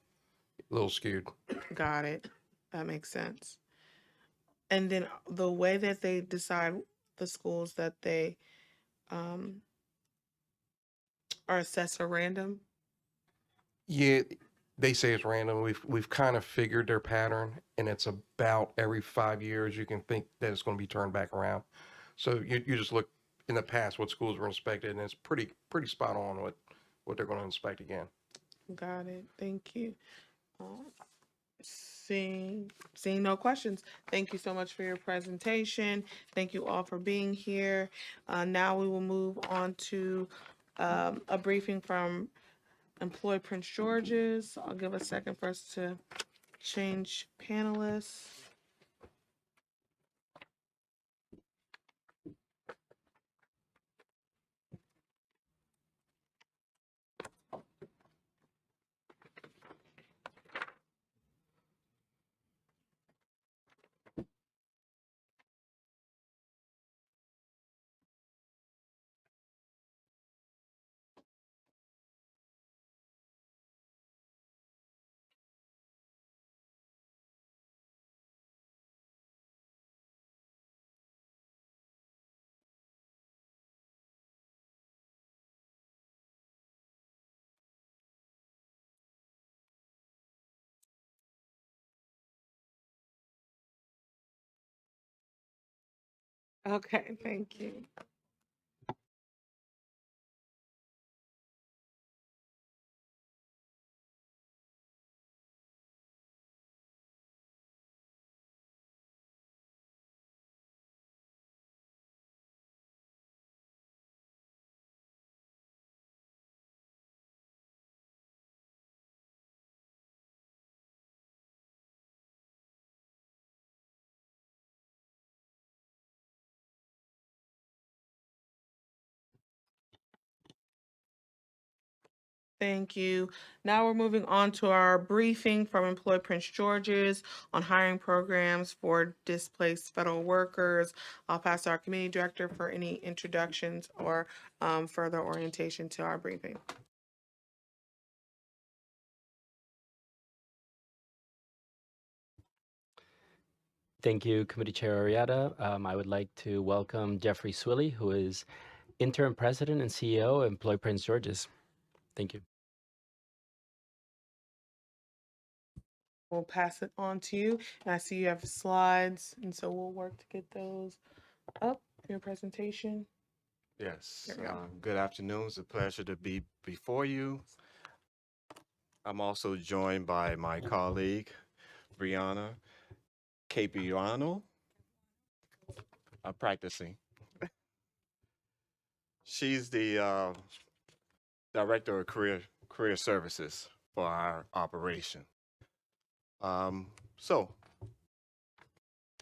little skewed. got it. That makes sense. And then the way that they decide the schools that they are assessed are random. Yeah, they say it's random. We've kind of figured their pattern, and it's about every 5 years you can think that it's going to be turned back around. So you just look in the past what schools were inspected, and it's pretty spot on what they're going to inspect again. Got it. Thank you. Seeing no questions. Thank you so much for your presentation. Thank you all for being here. Now we will move on to a briefing from Employ Prince George's. I'll give a second for us to change panelists. Okay, thank you. Thank you. Now we're moving on to our briefing from Employ Prince George's on hiring programs for displaced federal workers. I'll pass to our committee director for any introductions or further orientation to our briefing. Thank you, Committee Chair Arrieta. I would like to welcome Jeffrey Swilley, who is Interim President and CEO of Employ Prince George's. Thank you. We'll pass it on to you. And I see you have slides, and so we'll work to get those up for your presentation. Yes. There we go. Good afternoon. It's a pleasure to be before you. I'm also joined by my colleague, Brianna Capiano. I'm practicing. She's the Director of Career Services for our operation. So,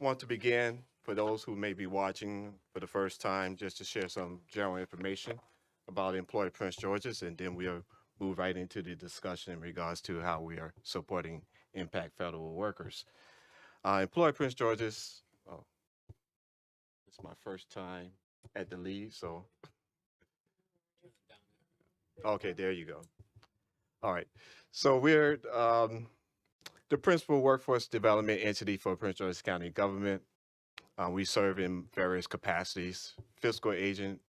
want to begin for those who may be watching for the first time, just to share some general information about Employer Prince George's, and then we'll move right into the discussion in regards to how we are supporting Impact Federal Workers. Employer Prince George's, oh, it's my first time at the lead, so. Okay, there you go. All right, so we're the principal workforce development entity for Prince George's County government. We serve in various capacities: fiscal agent,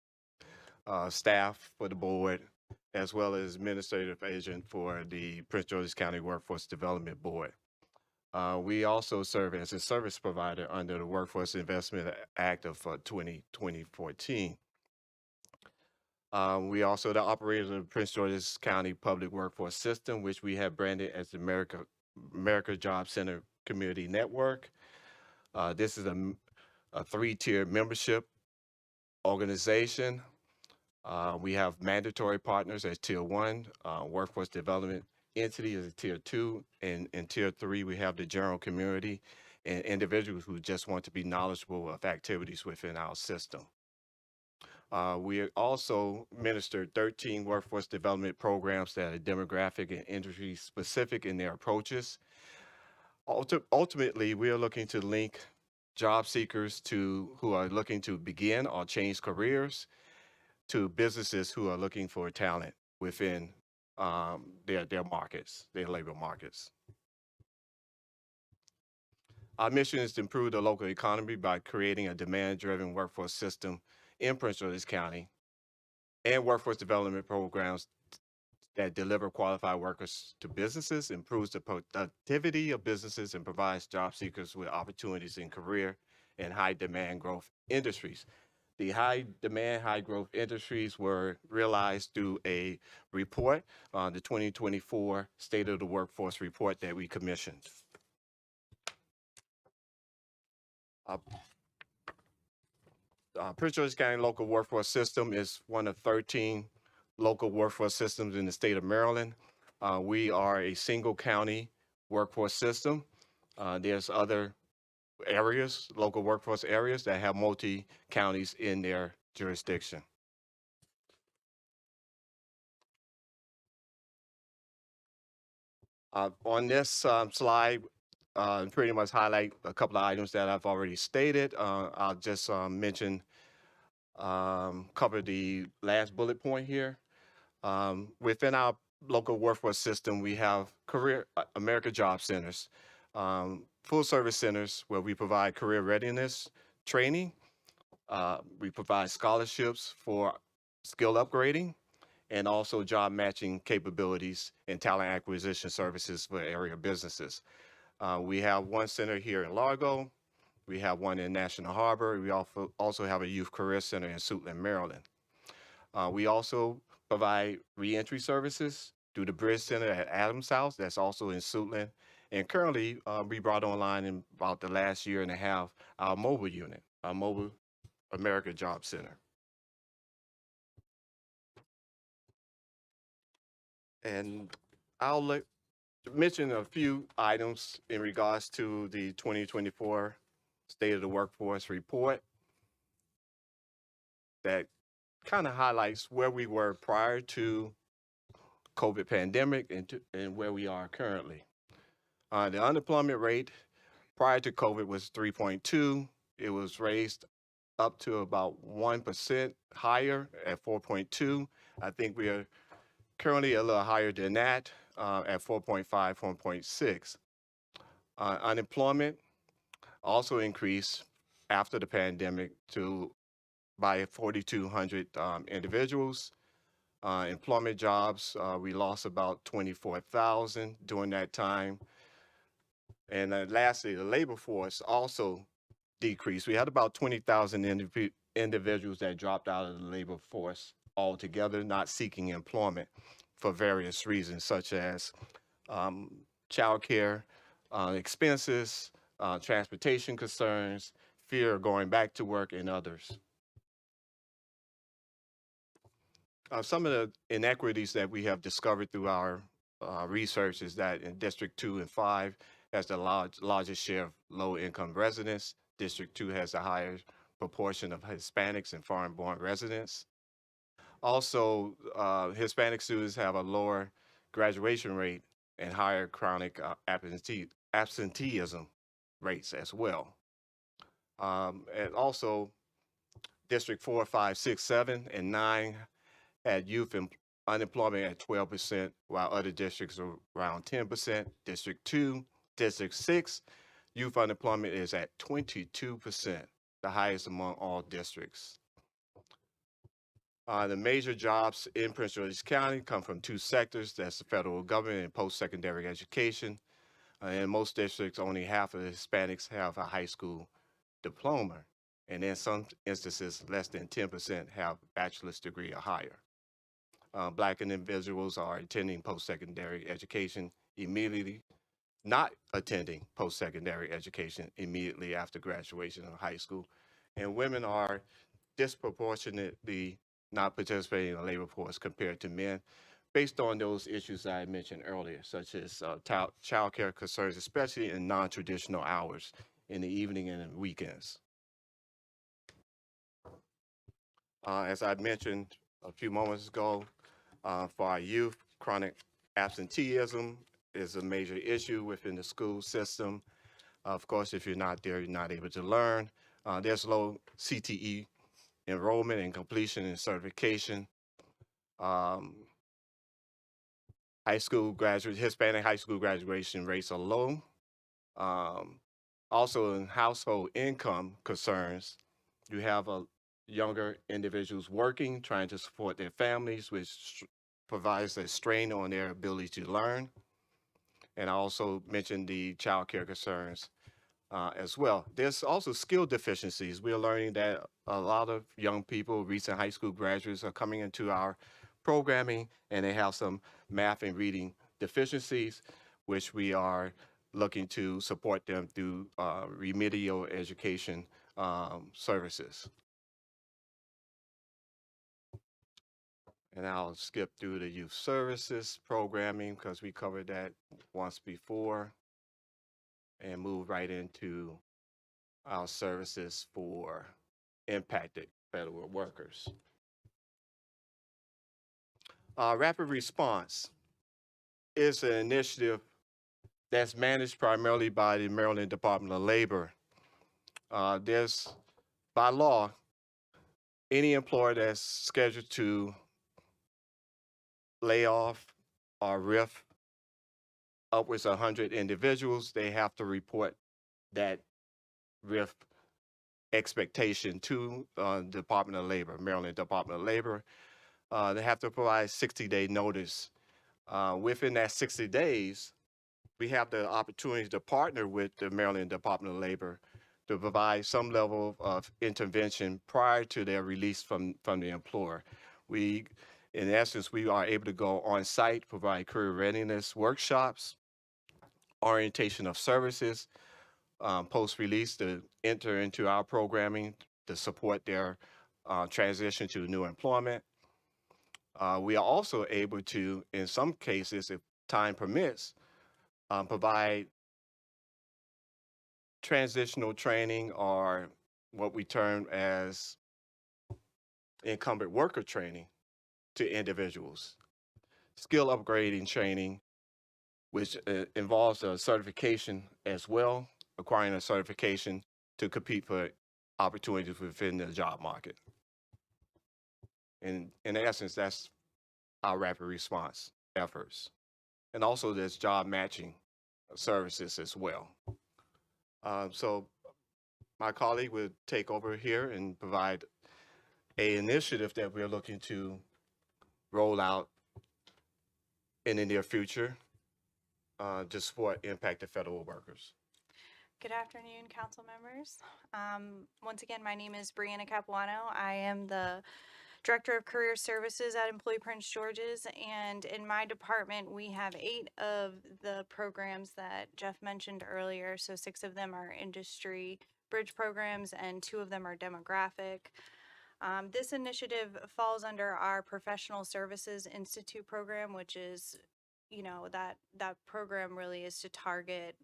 staff for the board, as well as administrative agent for the Prince George's County Workforce Development Board. We also serve as a service provider under the Workforce Investment Act of 2014. We also the operators of the Prince George's County Public Workforce System, which we have branded as the America Job Center Community Network. This is a three-tier membership organization. We have mandatory partners as Tier 1, Workforce Development Entity is a Tier 2, and in Tier 3 we have the general community and individuals who just want to be knowledgeable of activities within our system. We also administer 13 workforce development programs that are demographic and industry specific in their approaches. Ultimately, we are looking to link job seekers who are looking to begin or change careers to businesses who are looking for talent within their markets, their labor markets. Our mission is to improve the local economy by creating a demand-driven workforce system in Prince George's County and workforce development programs that deliver qualified workers to businesses, improves the productivity of businesses, and provides job seekers with opportunities in career and high demand growth industries. The high demand, high growth industries were realized through a report, the 2024 State of the Workforce report that we commissioned. Prince George's County Local Workforce System is one of 13 local workforce systems in the state of Maryland. We are a single county workforce system. There's other areas, local workforce areas that have multi-counties in their jurisdiction. On this slide, pretty much highlight a couple of items that I've already stated. I'll just mention, cover the last bullet point here. Within our local workforce system, we have America Job Centers, full service centers where we provide career readiness training. We provide scholarships for skill upgrading and also job matching capabilities and talent acquisition services for area businesses. We have one center here in Largo. We have one in National Harbor. We also have a youth career center in Suitland, Maryland. We also provide reentry services through the Bridge Center at Adams House, that's also in Suitland. And currently, we brought online in about the last year and a half our mobile unit, our mobile America Job Center. And I'll mention a few items in regards to the 2024 State of the Workforce report that kind of highlights where we were prior to COVID pandemic and where we are currently. The unemployment rate prior to COVID was 3.2. It was raised up to about 1% higher at 4.2. I think we are currently a little higher than that at 4.5, 4.6. Unemployment also increased after the pandemic by 4,200 individuals. Employment jobs, we lost about 24,000 during that time. And lastly, the labor force also decreased. We had about 20,000 individuals that dropped out of the labor force altogether, not seeking employment for various reasons, such as childcare expenses, transportation concerns, fear of going back to work, and others. Some of the inequities that we have discovered through our research is that in District 2 and 5 has the largest share of low-income residents. District 2 has a higher proportion of Hispanics and foreign-born residents. Also, Hispanic students have a lower graduation rate and higher chronic absenteeism rates as well. And also, District 4, 5, 6, 7, and 9 had youth unemployment at 12%, while other districts are around 10%. District 2, District 6, youth unemployment is at 22%, the highest among all districts. The major jobs in Prince George's County come from two sectors. That's the federal government and post-secondary education. In most districts, only half of the Hispanics have a high school diploma. And in some instances, less than 10% have a bachelor's degree or higher. Black individuals are attending post-secondary education immediately, not attending post-secondary education immediately after graduation of high school. And women are disproportionately not participating in the labor force compared to men, based on those issues that I mentioned earlier, such as child care concerns, especially in non-traditional hours in the evening and in weekends. As I mentioned a few moments ago, for our youth, chronic absenteeism is a major issue within the school system. Of course, if you're not there, you're not able to learn. There's low CTE enrollment and completion and certification. Hispanic high school graduation rates are low. Also in household income concerns, you have younger individuals working, trying to support their families, which provides a strain on their ability to learn. And I also mentioned the child care concerns as well. There's also skill deficiencies. We are learning that a lot of young people, recent high school graduates, are coming into our programming and they have some math and reading deficiencies, which we are looking to support them through remedial education services. And I'll skip through the youth services programming because we covered that once before, and move right into our services for impacted federal workers. Rapid Response is an initiative that's managed primarily by the Maryland Department of Labor. There's, by law, any employer that's scheduled to lay off or RIF upwards of 100 individuals, they have to report that RIF expectation to Department of Labor, Maryland Department of Labor. They have to provide 60-day notice. Within that 60 days, we have the opportunity to partner with the Maryland Department of Labor to provide some level of intervention prior to their release from the employer. In essence, we are able to go on site, provide career readiness workshops, orientation of services, post-release to enter into our programming to support their transition to new employment. We are also able to, in some cases, if time permits, provide transitional training, or what we term as incumbent worker training, to individuals. Skill upgrading training, which involves a certification as well, acquiring a certification to compete for opportunities within the job market. And in essence, that's our rapid response efforts. And also there's job matching services as well. So my colleague will take over here and provide an initiative that we're looking to roll out in the near future to support impacted federal workers. Good afternoon, council members. Once again, my name is Brianna Capuano. I am the Director of Career Services at Employee Prince George's, and in my department, we have 8 of the programs that Jeff mentioned earlier. So 6 of them are industry bridge programs, and 2 of them are demographic. This initiative falls under our Professional Services Institute program, which is, that program really is to target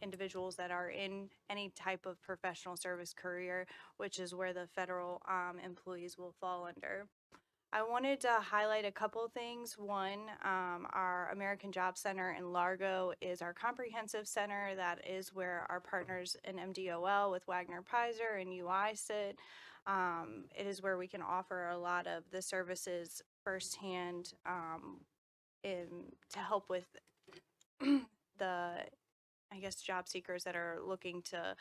individuals that are in any type of professional service career, which is where the federal employees will fall under. I wanted to highlight a couple things. One, our American Job Center in Largo is our comprehensive center. That is where our partners in MDOL with Wagner Pizer and UI sit. It is where we can offer a lot of the services firsthand to help with the, job seekers that are looking to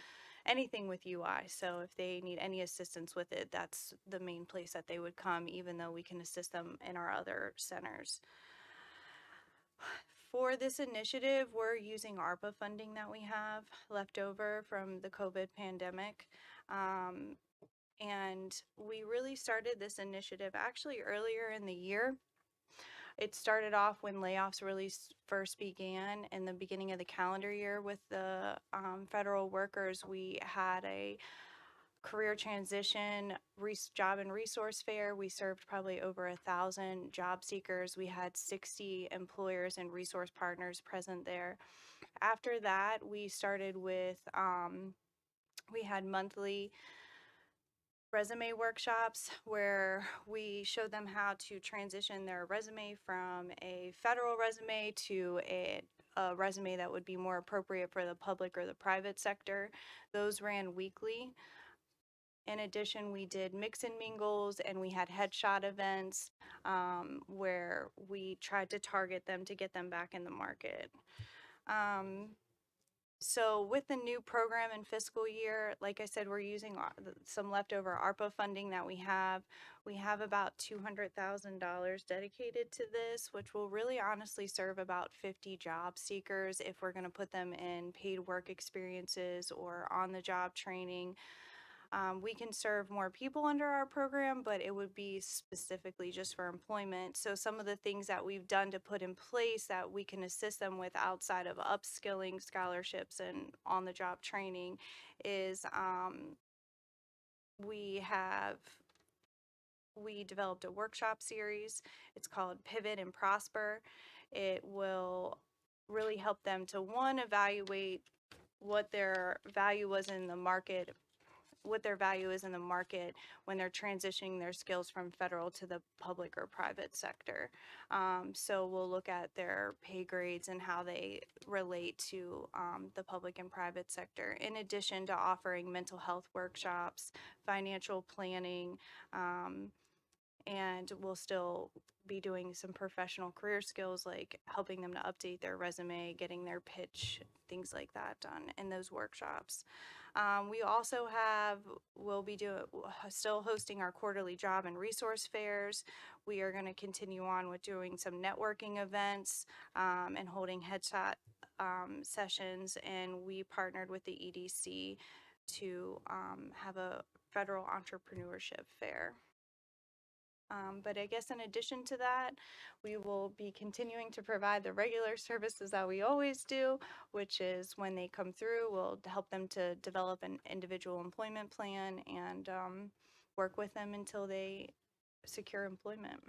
anything with UI. So if they need any assistance with it, that's the main place that they would come, even though we can assist them in our other centers. For this initiative, we're using ARPA funding that we have left over from the COVID pandemic. And we really started this initiative actually earlier in the year. It started off when layoffs really first began in the beginning of the calendar year with the federal workers. We had a career transition job and resource fair. We served probably over 1,000 job seekers. We had 60 employers and resource partners present there. After that, we started with, we had monthly resume workshops where we showed them how to transition their resume from a federal resume to a resume that would be more appropriate for the public or the private sector. Those ran weekly. In addition, we did mix and mingles, and we had headshot events where we tried to target them to get them back in the market. So with the new program and fiscal year, like I said, we're using some leftover ARPA funding that we have. We have about $200,000 dedicated to this, which will really honestly serve about 50 job seekers if we're going to put them in paid work experiences or on-the-job training. We can serve more people under our program, but it would be specifically just for employment. So some of the things that we've done to put in place that we can assist them with outside of upskilling scholarships and on-the-job training is we developed a workshop series. It's called Pivot and Prosper. It will really help them to, one, evaluate what their value was in the market, what their value is in the market when they're transitioning their skills from federal to the public or private sector. So we'll look at their pay grades and how they relate to the public and private sector, in addition to offering mental health workshops, financial planning, and we'll still be doing some professional career skills like helping them to update their resume, getting their pitch, things like that done in those workshops. We also we'll be still hosting our quarterly job and resource fairs. We are going to continue on with doing some networking events and holding headshot sessions, and we partnered with the EDC to have a federal entrepreneurship fair. But I guess in addition to that, we will be continuing to provide the regular services that we always do, which is when they come through, we'll help them to develop an individual employment plan and work with them until they secure employment.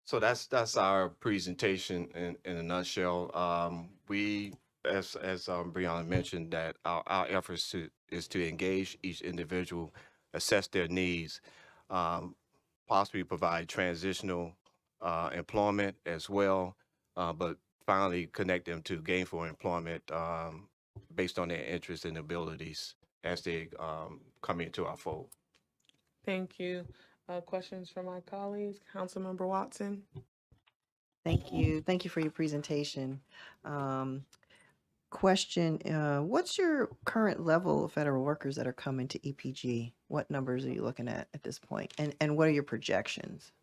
So that's our presentation in a nutshell. We, as Brianna mentioned, that our efforts is to engage each individual, assess their needs, possibly provide transitional employment as well, but finally connect them to gainful employment based on their interests and abilities as they come into our fold. Thank you. Questions from my colleagues? Councilmember Watson. Thank you. Thank you for your presentation. Question, what's your current level of federal workers that are coming to EPG? What numbers are you looking at this point? And what are your projections?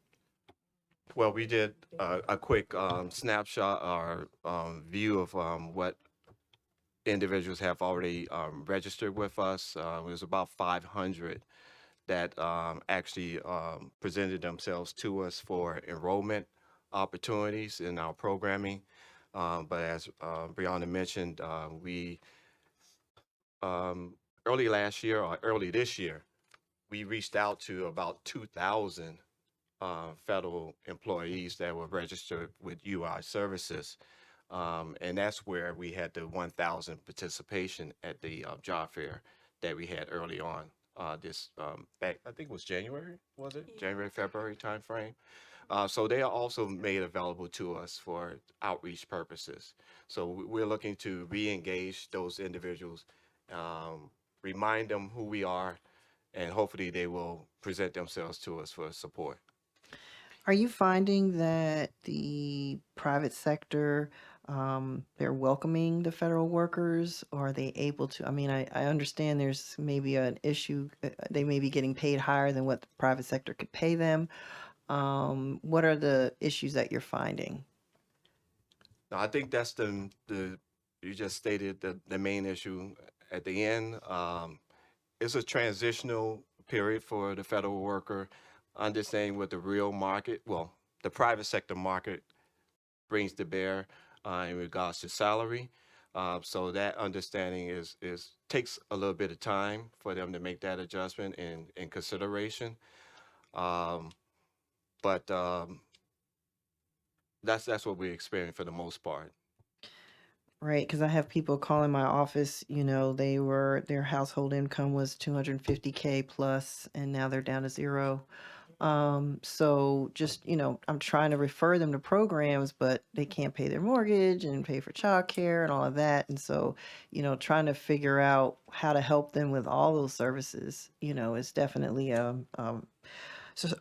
Well, we did a quick snapshot or view of what individuals have already registered with us. It was about 500 that actually presented themselves to us for enrollment opportunities in our programming. But as Brianna mentioned, we early last year or early this year, we reached out to about 2,000 federal employees that were registered with UI Services. And that's where we had the 1,000 participation at the job fair that we had early on. This back, I think it was January, was it? January, February timeframe. So they are also made available to us for outreach purposes. So we're looking to re-engage those individuals, remind them who we are, and hopefully they will present themselves to us for support. Are you finding that the private sector, they're welcoming the federal workers, or are they able to? I mean, I understand there's maybe an issue. They may be getting paid higher than what the private sector could pay them. What are the issues that you're finding? Now, I think that's you just stated the main issue at the end. It's a transitional period for the federal worker, understanding what the real market, well, the private sector market brings to bear in regards to salary. So that understanding takes a little bit of time for them to make that adjustment and consideration. But that's what we experience for the most part. Right, because I have people calling my office, their household income was 250K plus, and now they're down to zero. So just, I'm trying to refer them to programs, but they can't pay their mortgage and pay for childcare and all of that. And so, trying to figure out how to help them with all those services, is definitely a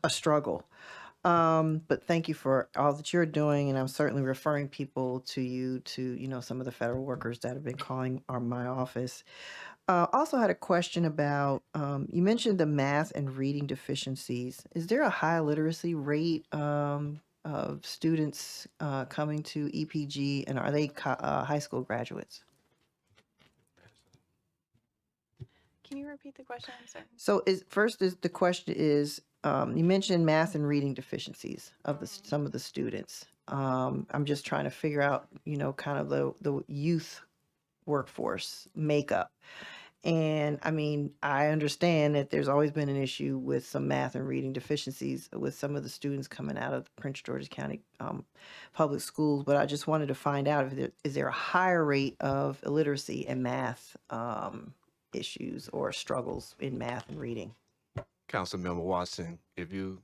struggle. But thank you for all that you're doing, and I'm certainly referring people to you, to some of the federal workers that have been calling my office. Also had a question about, you mentioned the math and reading deficiencies. Is there a high literacy rate of students coming to EPG, and are they high school graduates? Can you repeat the question? I'm sorry. So the question is, you mentioned math and reading deficiencies of some of the students. I'm just trying to figure out, kind of the youth workforce makeup. And I mean, I understand that there's always been an issue with some math and reading deficiencies with some of the students coming out of Prince George's County public schools, but I just wanted to find out is there a higher rate of illiteracy and math issues or struggles in math and reading? Councilmember Watson, if you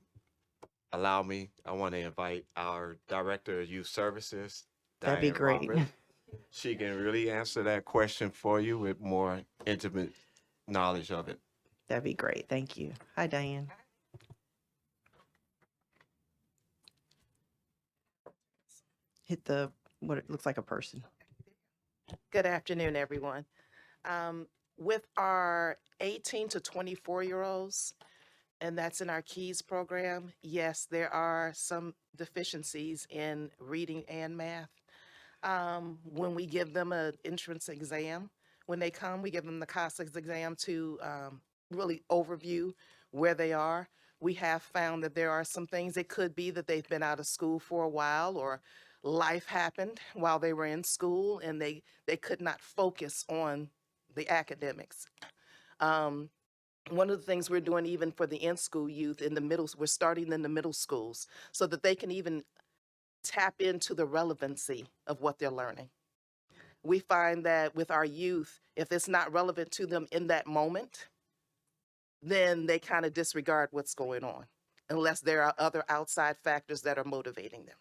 allow me, I want to invite our Director of Youth Services, That'd be Diane great. Roberts. She can really answer that question for you with more intimate knowledge of it. That'd be great. Thank you. Hi, Diane. Hit what it looks like a person. Good afternoon, everyone. With our 18 to 24-year-olds, and that's in our KEYS program, yes, there are some deficiencies in reading and math. When we give them an entrance exam, when they come, we give them the CASAS exam to really overview where they are. We have found that there are some things, it could be that they've been out of school for a while, or life happened while they were in school and they could not focus on the academics. One of the things we're doing even for the in-school youth we're starting in the middle schools so that they can even tap into the relevancy of what they're learning. We find that with our youth, if it's not relevant to them in that moment, then they kind of disregard what's going on, unless there are other outside factors that are motivating them.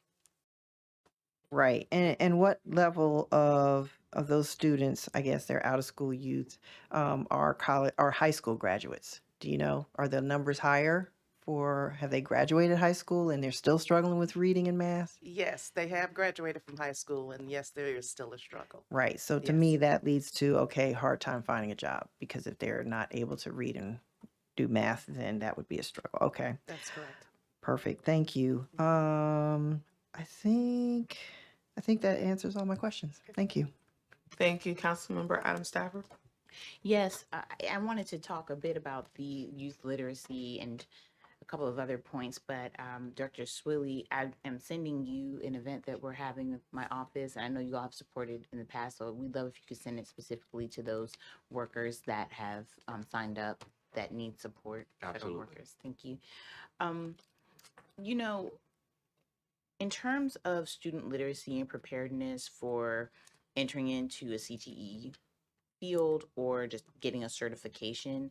Right. And what level of those students, I guess they're out of school youth, are college or high school graduates? Do you know? Are the numbers higher have they graduated high school and they're still struggling with reading and math? Yes, they have graduated from high school, and yes, there is still a struggle. Right. So to me, that leads to, okay, hard time finding a job, because if they're not able to read and do math, then that would be a struggle. Okay. That's correct. Perfect. Thank you. I think that answers all my questions. Thank you. Thank you, Councilmember Adam Stafford. Yes, I wanted to talk a bit about the youth literacy and a couple of other points, but Dr. Swilly, I am sending you an event that we're having with my office. And I know you all have supported in the past, so we'd love if you could send it specifically to those workers that have signed up that need support. Federal Absolutely. workers. Thank you. You know, in terms of student literacy and preparedness for entering into a CTE field or just getting a certification,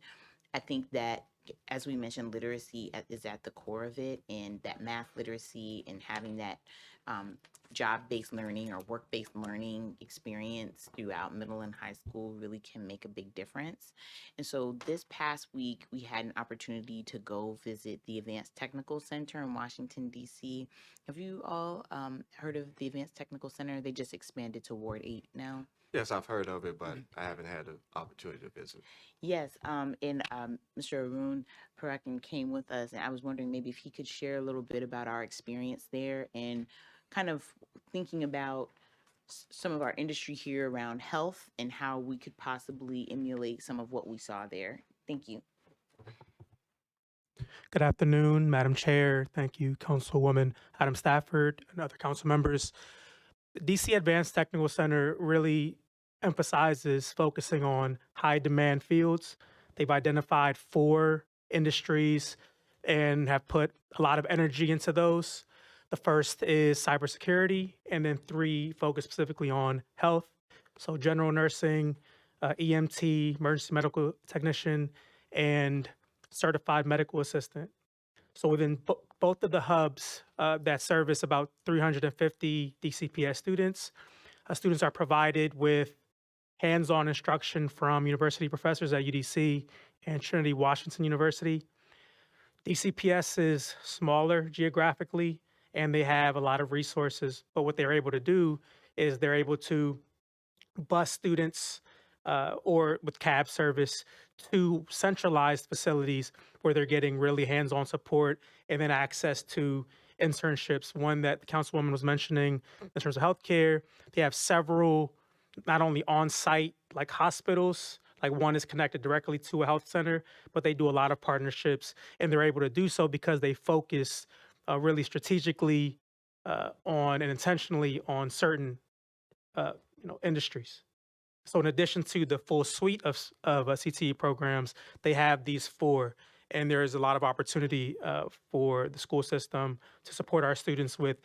I think that, as we mentioned, literacy is at the core of it, and that math literacy and having that job-based learning or work-based learning experience throughout middle and high school really can make a big difference. And so this past week, we had an opportunity to go visit the Advanced Technical Center in Washington, D.C. Have you all heard of the Advanced Technical Center? They just expanded to Ward 8 now. Yes, I've heard of it, but I haven't had the opportunity to visit. Yes, and Mr. Arun Parakin came with us, and I was wondering maybe if he could share a little bit about our experience there and kind of thinking about some of our industry here around health and how we could possibly emulate some of what we saw there. Thank you. Good afternoon, Madam Chair. Thank you, Councilwoman Adam Stafford and other council members. DC Advanced Technical Center really emphasizes focusing on high demand fields. They've identified 4 industries and have put a lot of energy into those. The first is cybersecurity, and then 3 focus specifically on health. So general nursing, EMT, emergency medical technician, and certified medical assistant. So within both of the hubs that service about 350 DCPS students, students are provided with hands-on instruction from university professors at UDC and Trinity Washington University. DCPS is smaller geographically, and they have a lot of resources, but what they're able to do is they're able to bus students or with cab service to centralized facilities where they're getting really hands-on support and then access to internships. One that the councilwoman was mentioning in terms of healthcare, they have several, not only on-site like hospitals, like one is connected directly to a health center, but they do a lot of partnerships, and they're able to do so because they focus really strategically on and intentionally on certain industries. So in addition to the full suite of CTE programs, they have these 4, and there is a lot of opportunity for the school system to support our students with,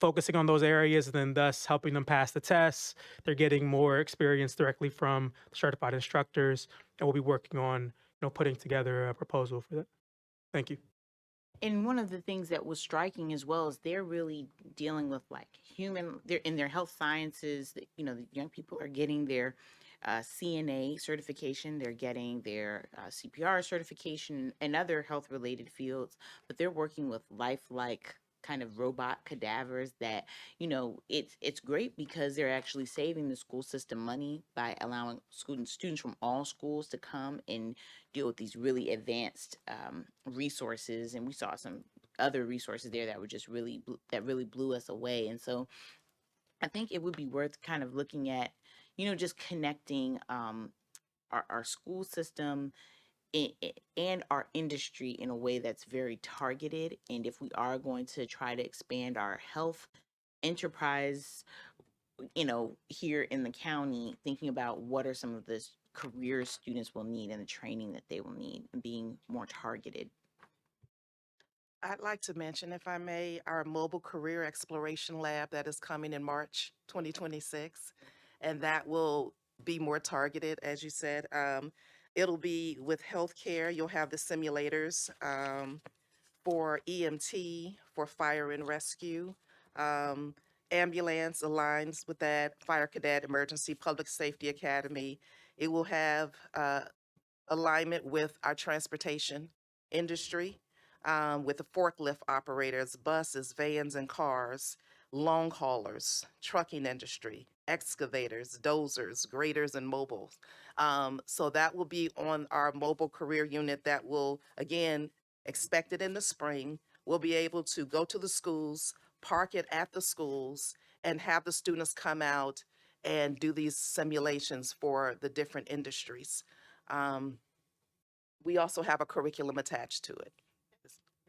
focusing on those areas and then thus helping them pass the tests. They're getting more experience directly from certified instructors, and we'll be working on, putting together a proposal for that. Thank you. And one of the things that was striking as well is they're really dealing with they're in their health sciences, the young people are getting their CNA certification, they're getting their CPR certification and other health related fields, but they're working with lifelike kind of robot cadavers that, it's great because they're actually saving the school system money by allowing students from all schools to come and deal with these really advanced resources. And we saw some other resources there that were just really blew us away. And so I think it would be worth kind of looking at, just connecting our school system and our industry in a way that's very targeted. And if we are going to try to expand our health enterprise, here in the county, thinking about what are some of the careers students will need and the training that they will need and being more targeted. I'd like to mention, if I may, our mobile career exploration lab that is coming in March 2026, and that will be more targeted, as you said. It'll be with healthcare. You'll have the simulators for EMT, for fire and rescue. Ambulance aligns with that, Fire Cadet Emergency Public Safety Academy. It will have alignment with our transportation industry, with the forklift operators, buses, vans, and cars, long haulers, trucking industry, excavators, dozers, graders, and mobiles. So that will be on our mobile career unit that will, again, expected in the spring. We'll be able to go to the schools, park it at the schools, and have the students come out and do these simulations for the different industries. We also have a curriculum attached to it.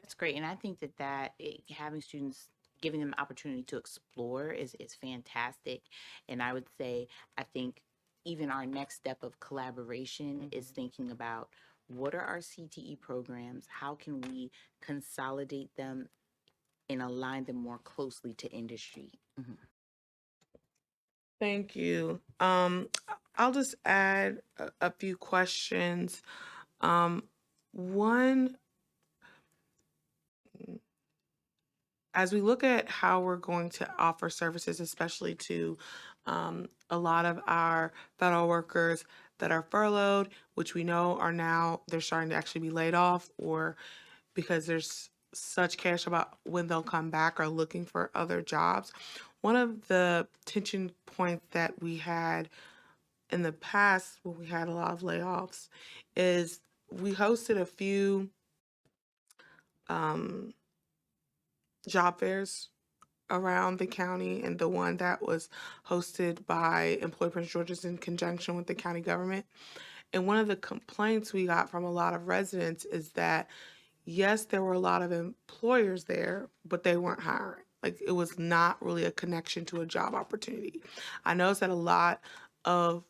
That's great, and I think that having students, giving them opportunity to explore is fantastic. And I would say, I think even our next step of collaboration is thinking about what are our CTE programs, how can we consolidate them and align them more closely to industry. Thank you. I'll just add a few questions. One, as we look at how we're going to offer services, especially to a lot of our federal workers that are furloughed, which we know are now, they're starting to actually be laid off, or because there's such cash about when they'll come back or looking for other jobs. One of the tension points that we had in the past when we had a lot of layoffs is we hosted a few job fairs around the county, and the one that was hosted by Employ Prince George's in conjunction with the county government. And one of the complaints we got from a lot of residents is that, yes, there were a lot of employers there, but they weren't hiring. Like, it was not really a connection to a job opportunity. I noticed that a lot of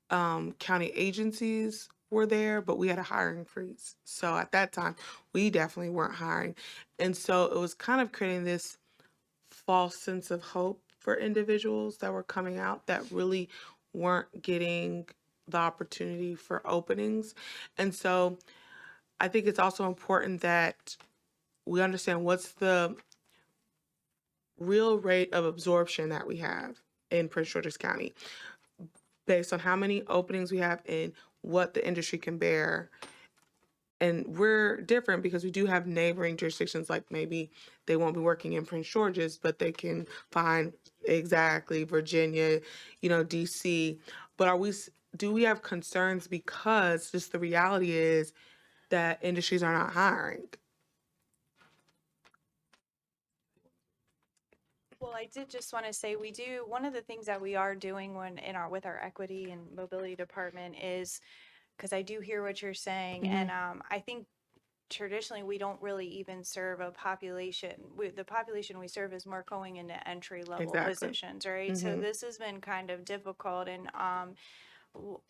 county agencies were there, but we had a hiring freeze. So at that time, we definitely weren't hiring. And so it was kind of creating this false sense of hope for individuals that were coming out that really weren't getting the opportunity for openings. And so I think it's also important that we understand what's the real rate of absorption that we have in Prince George's County based on how many openings we have and what the industry can bear. And we're different because we do have neighboring jurisdictions, like maybe they won't be working in Prince George's, but they can find exactly Virginia, DC. But do we have concerns because just the reality is that industries are not hiring? Well, I did just want to say one of the things that we are doing with our equity and mobility department is, because I do hear what you're saying, and I think traditionally we don't really even serve a population. The population we serve is more going into entry level positions, right? So this has been kind of difficult, and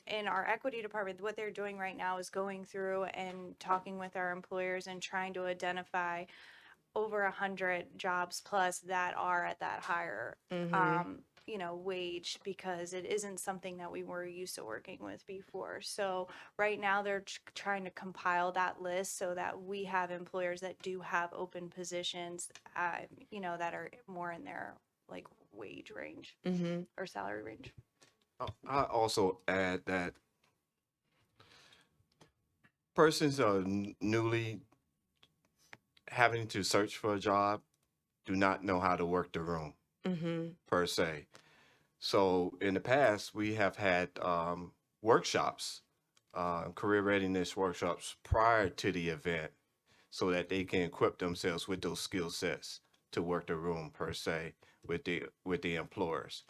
in our equity department, what they're doing right now is going through and talking with our employers and trying to identify over 100 jobs plus that are at that higher wage, because it isn't something that we were used to working with before. So right now they're trying to compile that list so that we have employers that do have open positions, that are more in their like wage range or salary range. I also add that persons are newly having to search for a job do not know how to work the room per se. So in the past, we have had workshops, career readiness workshops prior to the event so that they can equip themselves with those skill sets to work the room per se with the employers.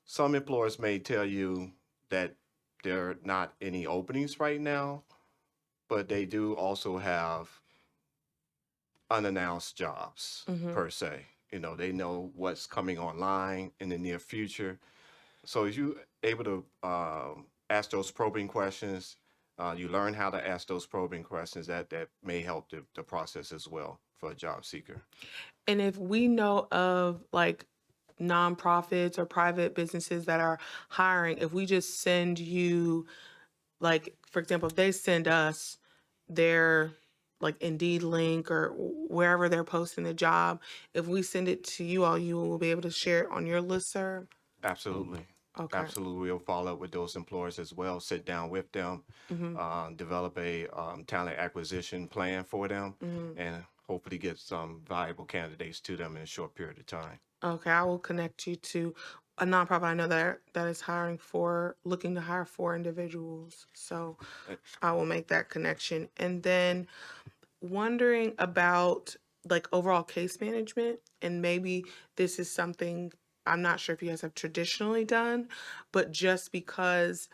Some employers may tell you that there are not any openings right now, but they do also have unannounced jobs per se. They know what's coming online in the near future. So if you're able to ask those probing questions, you learn how to ask those probing questions, that may help the process as well for a job seeker. And if we know of like nonprofits or private businesses that are hiring, if we just send you, like, for example, if they send us their like Indeed link or wherever they're posting the job, if we send it to you all, you will be able to share it on your listserv? Absolutely. Okay. Absolutely. We'll follow up with those employers as well, sit down with them, develop a talent acquisition plan for them, and hopefully get some valuable candidates to them in a short period of time. Okay, I will connect you to a nonprofit I know that is looking to hire 4 individuals. So I will make that connection. And then wondering about like overall case management, and maybe this is something I'm not sure if you guys have traditionally done, but just because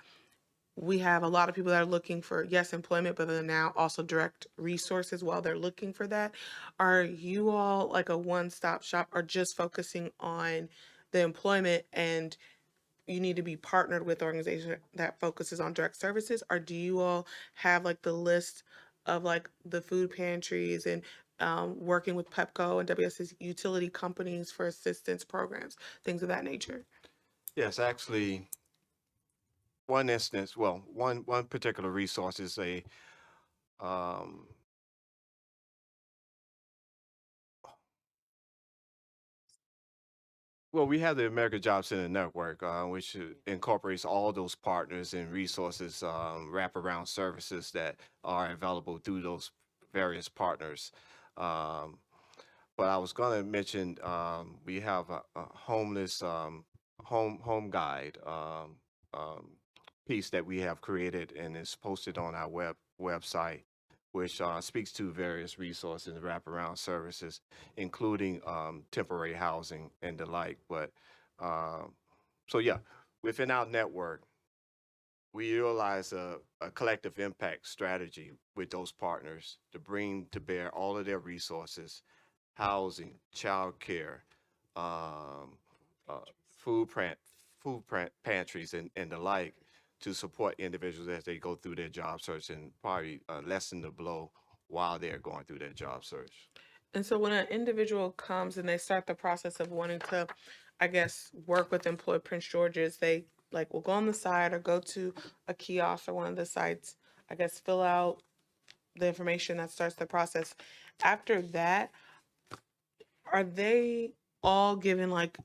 we have a lot of people that are looking for, yes, employment, but then now also direct resources while they're looking for that. Are you all like a one-stop shop or just focusing on the employment and you need to be partnered with organization that focuses on direct services? Or do you all have like the list of like the food pantries and working with Pepco and WS's utility companies for assistance programs, things of that nature? Yes, actually, one particular resource is a um, well, we have the American Job Center Network, which incorporates all those partners and resources, wraparound services that are available through those various partners. Um, but I was going to mention we have a homeless home guide piece that we have created and is posted on our website, which speaks to various resources and wraparound services, including temporary housing and the like. But so yeah, within our network, we utilize a collective impact strategy with those partners to bring to bear all of their resources, housing, childcare, um, uh, food pantries, and the like, to support individuals as they go through their job search and probably lessen the blow while they're going through their job search. And so when an individual comes and they start the process of wanting to, I guess, work with Employ Prince George's, they like will go on the site or go to a kiosk or one of the sites, I guess, fill out the information that starts the process. After that, are they all given like,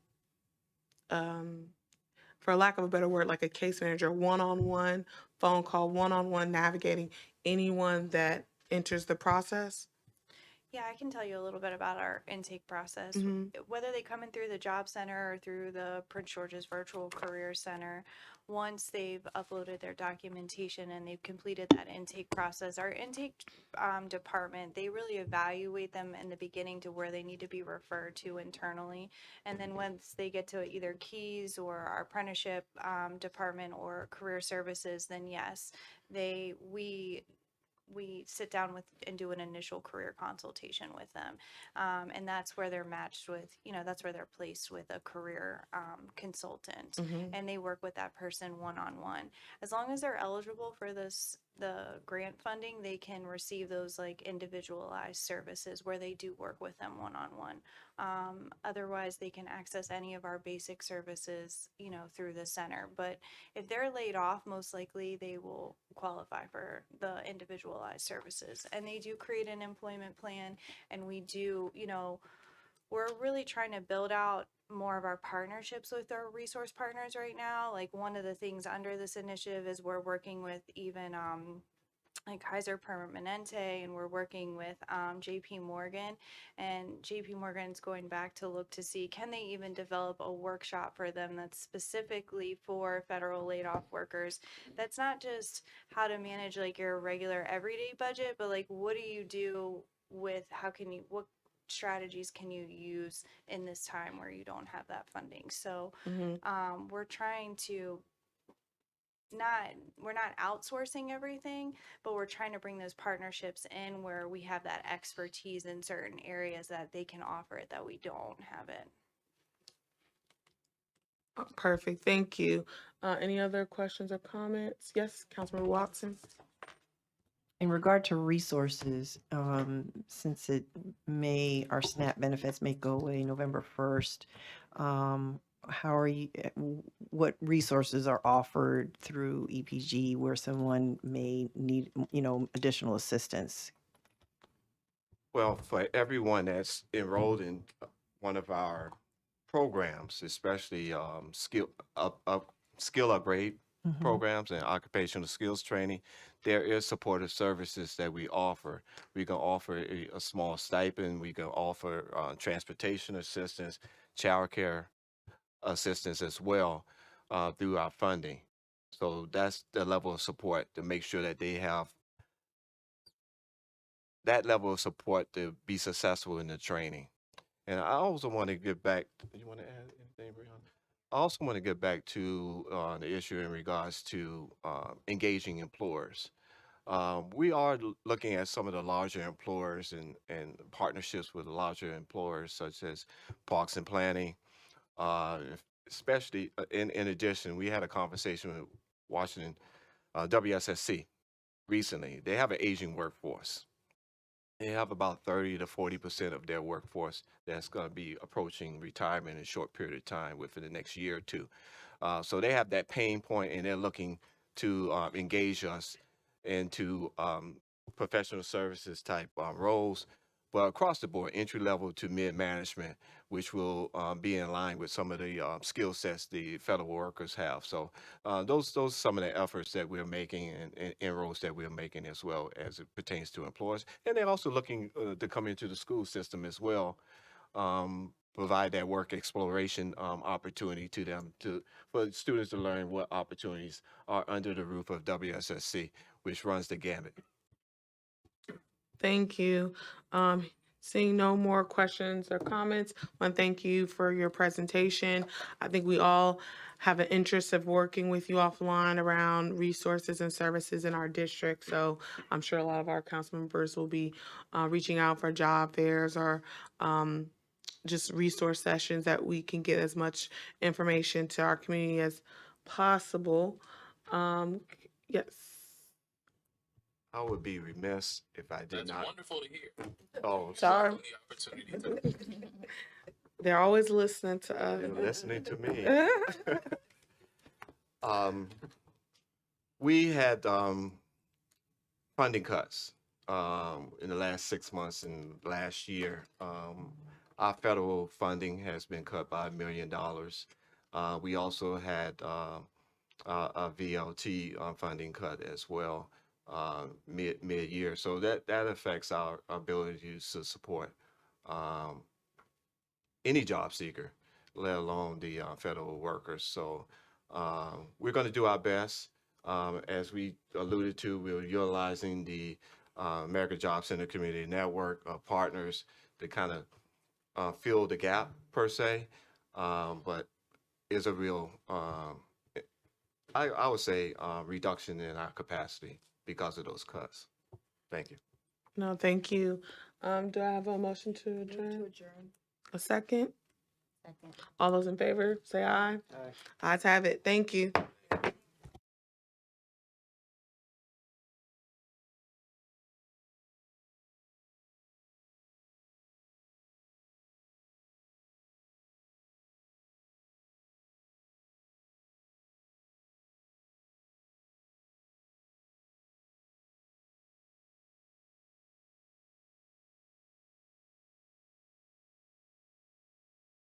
um, for lack of a better word, like a case manager, one-on-one phone call, one-on-one navigating anyone that enters the process? Yeah, I can tell you a little bit about our intake process. Mhm. Whether they come in through the Job Center or through the Prince George's Virtual Career Center, once they've uploaded their documentation and they've completed that intake process, our intake department, they really evaluate them in the beginning to where they need to be referred to internally. And then once they get to either Keys or our apprenticeship department or career services, then yes, we sit down with and do an initial career consultation with them, and that's where they're matched with, that's where they're placed with a career consultant, Mhm. and they work with that person one-on-one. As long as they're eligible for the grant funding, they can receive those like individualized services where they do work with them one-on-one. Otherwise, they can access any of our basic services, through the center. But if they're laid off, most likely they will qualify for the individualized services. And they do create an employment plan, and we do, we're really trying to build out more of our partnerships with our resource partners right now. Like one of the things under this initiative is we're working with even like Kaiser Permanente, and we're working with JP Morgan, and JP Morgan's going back to look to see, can they even develop a workshop for them that's specifically for federal laid off workers, that's not just how to manage like your regular everyday budget, but like what do you do with, what strategies can you use in this time where you don't have that funding. So Mhm. we're trying to not we're not outsourcing everything, but we're trying to bring those partnerships in where we have that expertise in certain areas that they can offer it that we don't have it. Oh, perfect. Thank you. Any other questions or comments? Yes, Councilmember Watson. In regard to resources, since our SNAP benefits may go away November 1st, how are you, what resources are offered through EPG where someone may need, additional assistance? Well, for everyone that's enrolled in one of our programs, especially skill upgrade Mhm. programs and occupational skills training, there is supportive services that we offer. We can offer a small stipend. We can offer transportation assistance, childcare assistance as well through our funding. So that's the level of support to make sure that they have that level of support to be successful in the training. And I also want to get back. You want to add anything, Brianna? I also want to get back to the issue in regards to engaging employers. We are looking at some of the larger employers and partnerships with larger employers such as Parks and Planning. Especially in addition, we had a conversation with Washington WSSC recently. They have an aging workforce. They have about 30 to 40% of their workforce that's going to be approaching retirement in a short period of time within the next year or two. So they have that pain point, and they're looking to engage us into professional services type roles, but across the board, entry level to mid management, which will be in line with some of the skill sets the federal workers have. So those are some of the efforts that we're making and inroads that we're making as well as it pertains to employers. And they're also looking to come into the school system as well. Provide that work exploration opportunity to them for students to learn what opportunities are under the roof of WSSC, which runs the gamut. Thank you. Seeing no more questions or comments, I want to thank you for your presentation. I think we all have an interest of working with you offline around resources and services in our district. So I'm sure a lot of our council members will be reaching out for job fairs or just resource sessions that we can get as much information to our community as possible. Yes. I would be remiss if I did not. Wonderful to hear. Oh, Sorry. The opportunity to They're always listening to us. you're listening to me. We had funding cuts in the last 6 months and last year. Our federal funding has been cut by $1 million. We also had a VLT funding cut as well mid-year. So that affects our ability to support any job seeker, let alone the federal workers. So we're going to do our best. As we alluded to, we're utilizing the American Job Center Community Network of partners to kind of fill the gap per se, but is a real, I would say, reduction in our capacity because of those cuts. Thank you. No, thank you. Do I have a motion to adjourn? A second? All those in favor, say aye. Ayes have it. Thank you.